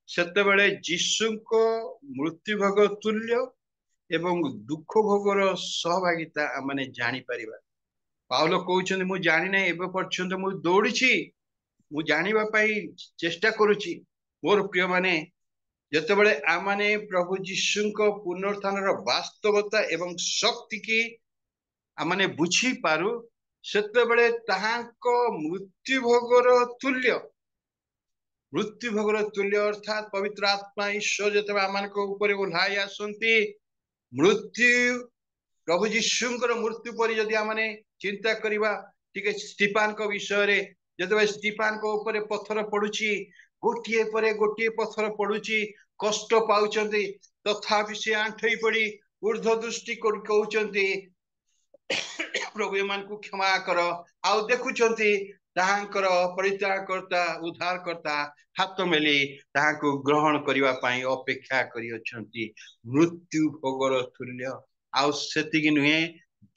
सेतेबेले जीशुंको मृत्यु भोग तुल्य एवं दुख भोगर सहभागिता आमाने जानी परिबा। पाउलो कहउछथि मु जानि नै एबे पर्यंत मु दौड़िछि मु जानिबा पई चेष्टा करूछि। मोर प्रिय माने जेतेबेले आमाने प्रभु जीशुंको पुनरुत्थानर वास्तवता एवं शक्ति की आमाने बुझी पारू सेतेबेले ताहांको मृत्यु भोगर तुल्य अर्थात पवित्र आत्मा ईश्वर जेतेबेले आमानको ऊपर ओल्हाई आसंती मृत्यु प्रभु जीशुंकर मृत्यु पर यदि आमाने चिंता करिबा ठीक है स्टीफान को विषय रे जेतेबेले स्टीफान को ऊपर पत्थर पडुची गोटिए परे गोटिए पत्थर पडुची कष्ट पाउचंती तथापि से आंठई पड़ी ऊर्ध्व दृष्टि कहउचंती प्रभु एमान को क्षमा कर आउ देखुचंती ताहांकर परित्राणकर्ता उद्धारकर्ता हाथ मेली ताहांको ग्रहण करिवा पाई अपेक्षा करियछंती मृत्यु भोगर तुल्य आउ सेतिकी नुहे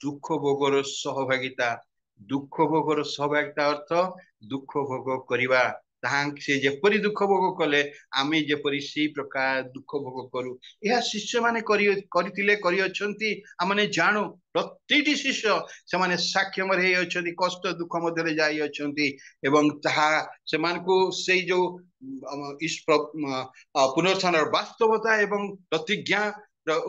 दुख भोगर सहभागिता अर्थ दुख भोग करिवा ताहां से जेपरि दुख भोग कले आमे जेपरि सी प्रकार दुख भोग करू यह शिष्य माने करितिले करियछंती आमाने जानु प्रतिटी शिष्य से माने साक्ष्य मरे अछंती कष्ट दुख मध्यरे जाई अछंती एवं ताहा सेमानकु सेई जो पुनरुत्थान वास्तवता एवं प्रतिज्ञा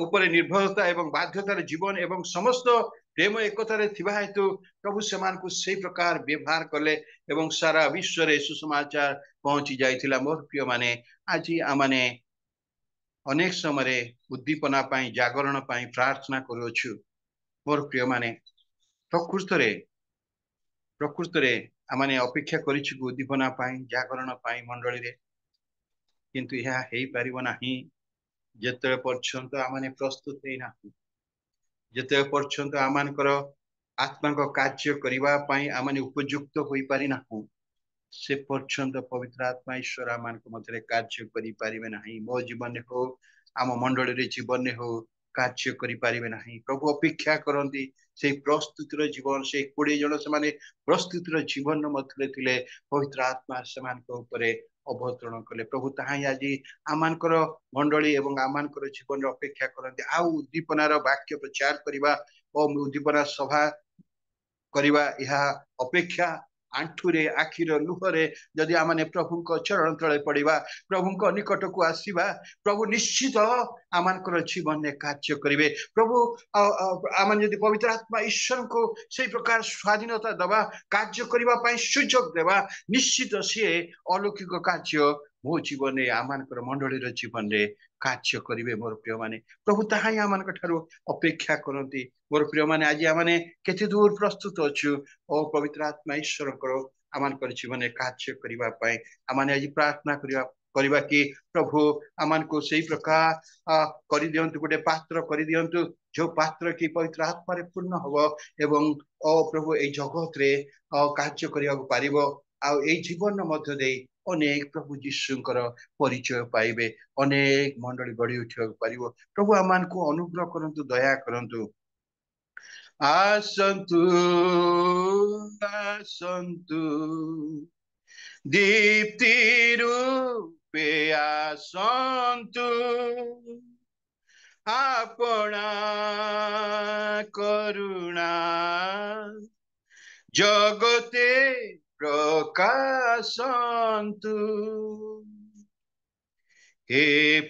ऊपर निर्भरता एवं बाध्यतार जीवन एवं समस्त प्रेम एकतारे थिबा हेतु प्रभु सेमान को सही प्रकार व्यवहार कले एवं सारा विश्व रे सुसमाचार पहुंची जाइथिला। मोर प्रिय माने आज आमाने अनेक समय उद्दीपना पाई जागरण पाई प्रार्थना करूछु। मोर प्रिय माने प्रकृत रे आमाने अपेक्षा करिछु उद्दीपना पाई जागरण पाई मंडली रे किंतु यह हेई परिबो नाही जेते पर्यंत आमाने प्रस्तुत हे नाही जेते पर्यंत आमानकर आत्मा को कार्य करिवा पाई आमाने उपयुक्त होई पारि नाहु से पर्यंत पवित्र आत्मा ईश्वर आमान को मध्य कार्य करि पारिबे नाही। मो जीवन हो आम मंडली रे जीवन हो कार्य करि पारिबे नाही। प्रभु अपेक्षा करंती से प्रस्तुतिर जीवन से 20 जन से माने प्रस्तुतिर जीवन मध्य थिले पवित्र आत्मा समान को ऊपर अवतरण कले प्रभु ताहाई आज आमानकर मंडली एवं आमानकर जीवन अपेक्षा करंती आउ उद्दीपनार वाक्य प्रचार करिबा और उद्दीपना सभा करिबा यह अपेक्षा आंठुरे आखिर लुहरे जदि आमाने प्रभु को चरण तले पड़िबा प्रभु को निकट को आसीबा प्रभु निश्चित आमानकर जीवन में कार्य करिवे। प्रभु आमान यदि पवित्र आत्मा ईश्वर को सही प्रकार स्वाधीनता दबा कार्य करिबा पाई सुযোগ देबा निश्चित से अलौकिक कार्य मो जीवन में आमानकर मंडली जीवन में कार्य करिवे। मोर प्रिय माने प्रभु ताहाई आमानक ठारू अपेक्षा करंती। मोर प्रिय माने आज आमाने केते दूर प्रस्तुत अछु ओ पवित्र आत्मा ईश्वर करो आमानकर जीवन में कार्य करिबा पाई आमाने आज प्रार्थना करिबा कि प्रभु आमान को सही प्रकार करि दियंतु गोटे पात्र करि दियंतु जो पात्र की पवित्र आत्मा रे पूर्ण हबो एवं ओ प्रभु ए जगत रे कार्य करिया पारिबो आ ए जीवन मध्य दे अनेक प्रभु जीशुंकर परिचय पाइबे अनेक मंडली गढ़ी उठिया पारिबो। प्रभु आमान को अनुग्रह करंतु दया करंतु आसंतु आसंतु दीप्ति रूपे आसंतु आपना करुणा जगते प्रकाशंतु हे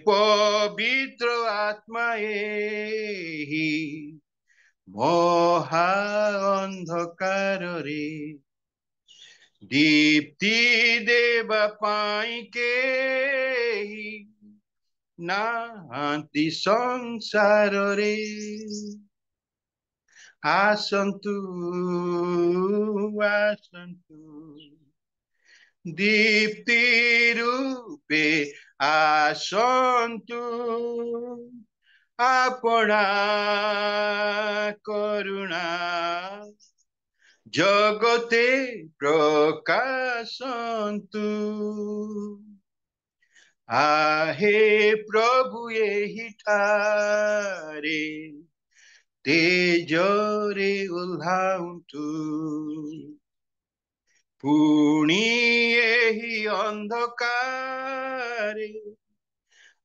पवित्र आत्मा ही महा अंधकार रे दीप्ति देवा पाई के ନାହାନ୍ତି ସଂସାରରେ ଆସନ୍ତୁ ଆସନ୍ତୁ ଦୀପ୍ତି ରୂପେ ଆସନ୍ତୁ ଆପଣା କରୁଣା ଜଗତେ ପ୍ରକାଶନ୍ତୁ आहे प्रभु एहिठारे तेजरे ओह्लाउंतु पुणी एहि अंधकारे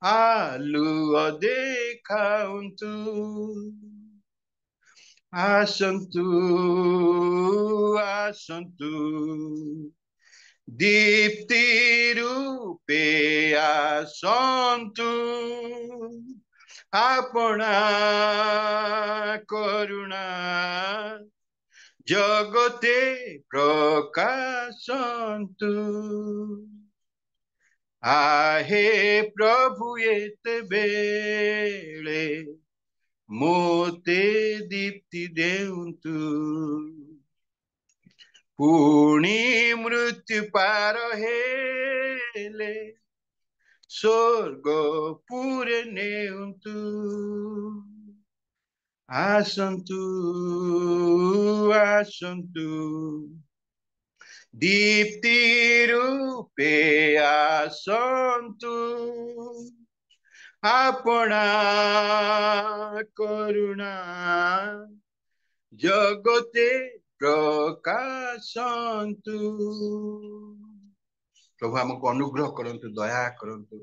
आलुओ देखाउंतु आसन्तु आसन्तु दीप्ति रूपे आसन्तु आपना करुणा जगते प्रकाशन्तु आहे प्रभु एतेबेले मोते दीप्ति देउन्तु पुणी मृत्यु पार हेले स्वर्ग पुरे नेउन्तु आसन्तु आसन्तु दीप्ति रूपे आसन्तु आपना करुणा जगते प्रकाशन्तु प्रभु हमको अनुग्रह करंतु दया करंतु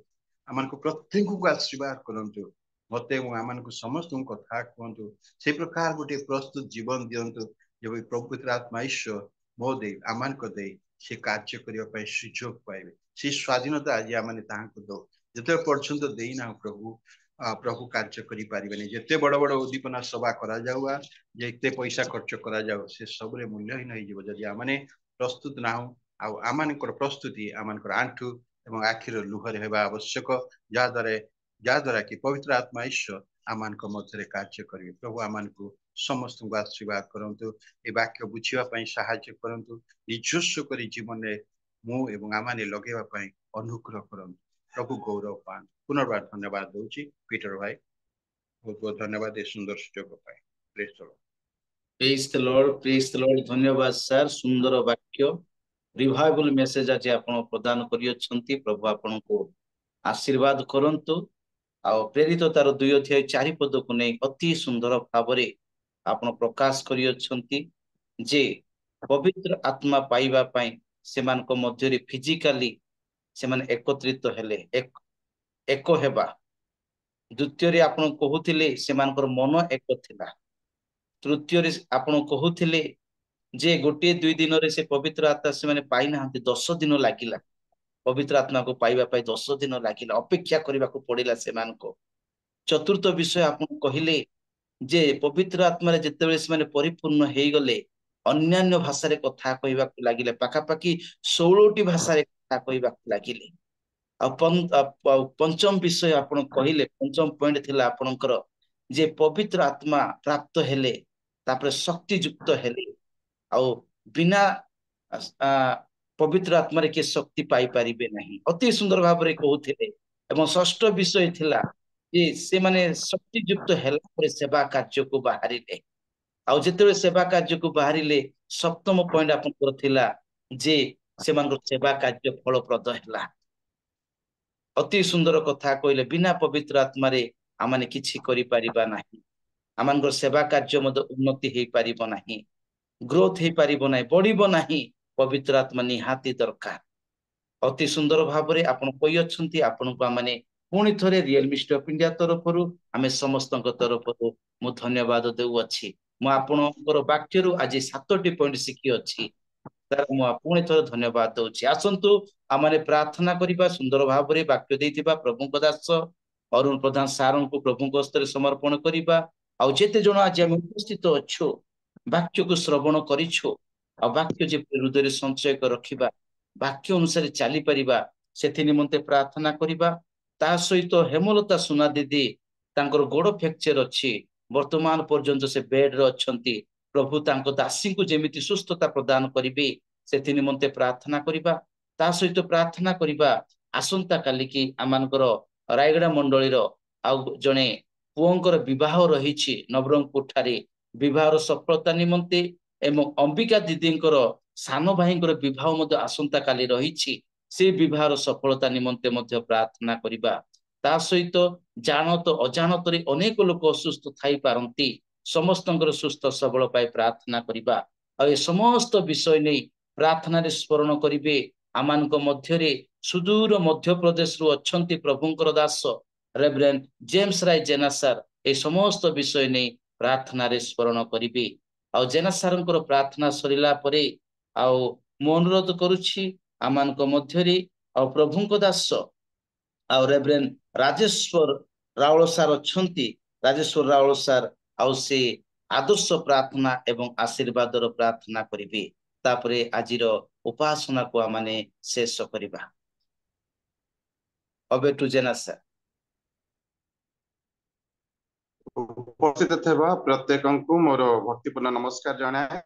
आमको प्रत्येक को आशीर्वाद करंतु मते आमको समस्त कथा कहतु से प्रकार गोटे प्रस्तुत जीवन दिंतु जब प्रभु पवित्र आत्मा ईश्वर मो दे आमान को दे से कार्य करने सुजोग पाइबे से स्वाधीनता आज आम दो जिते पर्यंत देना प्रभु प्रभु कार्य करि पारिबेनी जेते बड़ बड़ उद्दीपना सभा करा जाउआ जेते पैसा खर्च करा जाउ से सबरे मूल्यहीन हो जिवो जदि आमाने प्रस्तुत ना हो आ आमानकर प्रस्तुति आमानकर आंठु एवं आखिर लुहरे हेबा आवश्यक जा द्वारा कि पवित्र आत्मा ईश्वर आमानक मध्य कार्य करिवे प्रभु आमानकु समस्त को आशीर्वाद करंतु ए वाक्य बुझिबा पई सहायता करंतु निजस्व करी जीवन रे मु एवं आमाने लगेबा पई अनुग्रह करंतु प्रभु गौरव पान पुनर्बार धन्यवाद दूची पीटर भाई बहुत बहुत धन्यवाद ए सुंदर सुजोग पाई praise the Lord praise the Lord धन्यवाद सर सुंदर वाक्य रिवाइवल मेसेज आज आपण प्रदान करियछंती प्रभु आपण को आशीर्वाद करंतु आ प्रेरित तार 2 अध्याय 4 पद को नै अति सुंदर भावरे आपण प्रकाश करियछंती जे पवित्र आत्मा पाइबा पई सेमान को मध्य रे फिजिकली सेमान एकत्रित हेले एक हेबा द्वितीय रे आपण कहूथिले सेमानकर मन एक थिला तृतीय रे आपण कहूथिले जे गोटे 2 दिन रे से पवित्र आत्मा से माने पाई नाहंती 10 दिन लागिला पवित्र आत्मा को पाइबा पाई 10 दिन लागिला अपेक्षा करबा को पड़िला सेमान को चतुर्थ विषय आपण कहिले जे पवित्र आत्मा रे जेतेबेले से माने परिपूर्ण हेई गले अन्यान्य भाषा रे कथा कहबा को लागिले पाखापाखी 16टी भाषा रे कथा कहबा को लागिले पंचम विषय आपण कहिले पंचम पॉइंट थिला आपणकर जे पवित्र आत्मा प्राप्त हेले तापर शक्ति युक्त हेले आ बिना पवित्र आत्मा रे के शक्ति पाई पारिबे नहीं अति सुंदर भाव रे कहउथिले एवं षष्ठ विषय थिला जे से माने शक्ति युक्त हेला पर सेवा कार्य को बाहरिले आ जेते सेवा कार्य को बाहरिले सप्तम पॉइंट आपनकर थिला जे सेमानकर सेवा कार्य फलप्रद हेला अति सुंदर कथा कहले बिना पवित्र आत्मा रे आमाने किछि करि परिबा नाही आमानकर सेवा कार्य मद उन्नति हे परिबो नाही ग्रोथ हे परिबो नाही बढ़िबो नाही पवित्र आत्मा निहाती दरकार अति सुंदर भाव रे आपण कहि अछंती आपण को माने पुणी थरे रियल मिस्टर ऑफ इंडिया तरफरु आमे समस्त तरफरु मु धन्यवाद देउ अछि मु आपणकर वाक्य रु आज 7टी पॉइंट सिखि अछि तार मु पुणी थरे धन्यवाद दउछि आसंतु आमाने प्रार्थना करिबा सुंदर भाव रे वाक्य देथिबा प्रभु को दास अरुण प्रधान सारन को प्रभु को हस्ते समर्पण करिबा आ जेते जण आज हम उपस्थित अछु वाक्य को श्रवण करिछु आ वाक्य जे हृदय संचय कर रखिबा वाक्य अनुसार चली परिबा सेथि निमंते प्रार्थना करिबा ତା ସହିତ ହେମଲତା ସୁନା ଦିଦି ତାଙ୍କର ଗୋଡ ଫ୍ରାକ୍ଚର ଅଛି, ବର୍ତ୍ତମାନ ପର୍ଯ୍ୟନ୍ତ ସେ ବେଡରେ ଅଛନ୍ତି। ପ୍ରଭୁ ତାଙ୍କ ଦାସୀଙ୍କୁ ଯେମିତି ସୁସ୍ଥତା ପ୍ରଦାନ କରିବେ ସେଥି ନିମନ୍ତେ ପ୍ରାର୍ଥନା କରିବା। ତା ସହିତ ପ୍ରାର୍ଥନା କରିବା ଆସନ୍ତା କାଲିକି ଆମମାନଙ୍କର ରାୟଗଡା ମଣ୍ଡଳୀର ଆଉ ଜଣେ ପୁଅଙ୍କର ବିବାହ ରହିଛି ନବରଙ୍ଗପୁର ଠାରେ, ବିବାହର ସଫଳତା ନିମନ୍ତେ ଏବଂ ଅମ୍ବିକା ଦିଦିଙ୍କର ସାନ ଭାଇଙ୍କର ବିବାହ ମଧ୍ୟ ଆସନ୍ତା କାଲି ରହିଛି, ସେ ବିବାହର ସଫଳତା ନିମନ୍ତେ ମଧ୍ୟ ପ୍ରାର୍ଥନା କରିବା। ତା ସହିତ ଜାଣତ ଅଜାଣତରେ ଅନେକ ଲୋକ ଅସୁସ୍ଥ ଥାଇପାରନ୍ତି, ସମସ୍ତଙ୍କର ସୁସ୍ଥ ସବଳ ପାଇଁ ପ୍ରାର୍ଥନା କରିବା। ଆଉ ଏ ସମସ୍ତ ବିଷୟ ନେଇ ପ୍ରାର୍ଥନାରେ ସ୍ମରଣ କରିବେ। ଆମମାନଙ୍କ ମଧ୍ୟରେ ସୁଦୂର ମଧ୍ୟପ୍ରଦେଶରୁ ଅଛନ୍ତି ପ୍ରଭୁଙ୍କର ଦାସ ରେଭରେଣ୍ଡ ଜେମ୍ସ ରାୟ ଜେନା ସାର୍, ଏ ସମସ୍ତ ବିଷୟ ନେଇ ପ୍ରାର୍ଥନାରେ ସ୍ମରଣ କରିବେ। ଆଉ ଜେନା ସାର୍ଙ୍କର ପ୍ରାର୍ଥନା ସରିଲା ପରେ ଆଉ ମୁଁ ଅନୁରୋଧ କରୁଛି ଆମମାନଙ୍କ ମଧ୍ୟରେ ଆଉ ପ୍ରଭୁଙ୍କ ଦାସ ଆଉ ରେଭରେଣ୍ଡ ରାଜେଶ୍ୱର ରାଉଳ ସାର୍ ଅଛନ୍ତି, ରାଜେଶ୍ୱର ରାଉଳ ସାର୍ ଆଉ ସେ ଆଦର୍ଶ ପ୍ରାର୍ଥନା ଏବଂ ଆଶୀର୍ବାଦର ପ୍ରାର୍ଥନା କରିବେ। ତାପରେ ଆଜିର ଉପାସନାକୁ ଆମେ ଶେଷ କରିବା। ଅବେ ଟୁ ଜେନା ସାର୍। ଉପସ୍ଥିତ ଥିବା ପ୍ରତ୍ୟେକଙ୍କୁ ମୋର ଭକ୍ତିପୂର୍ଣ୍ଣ ନମସ୍କାର ଜଣାଏ।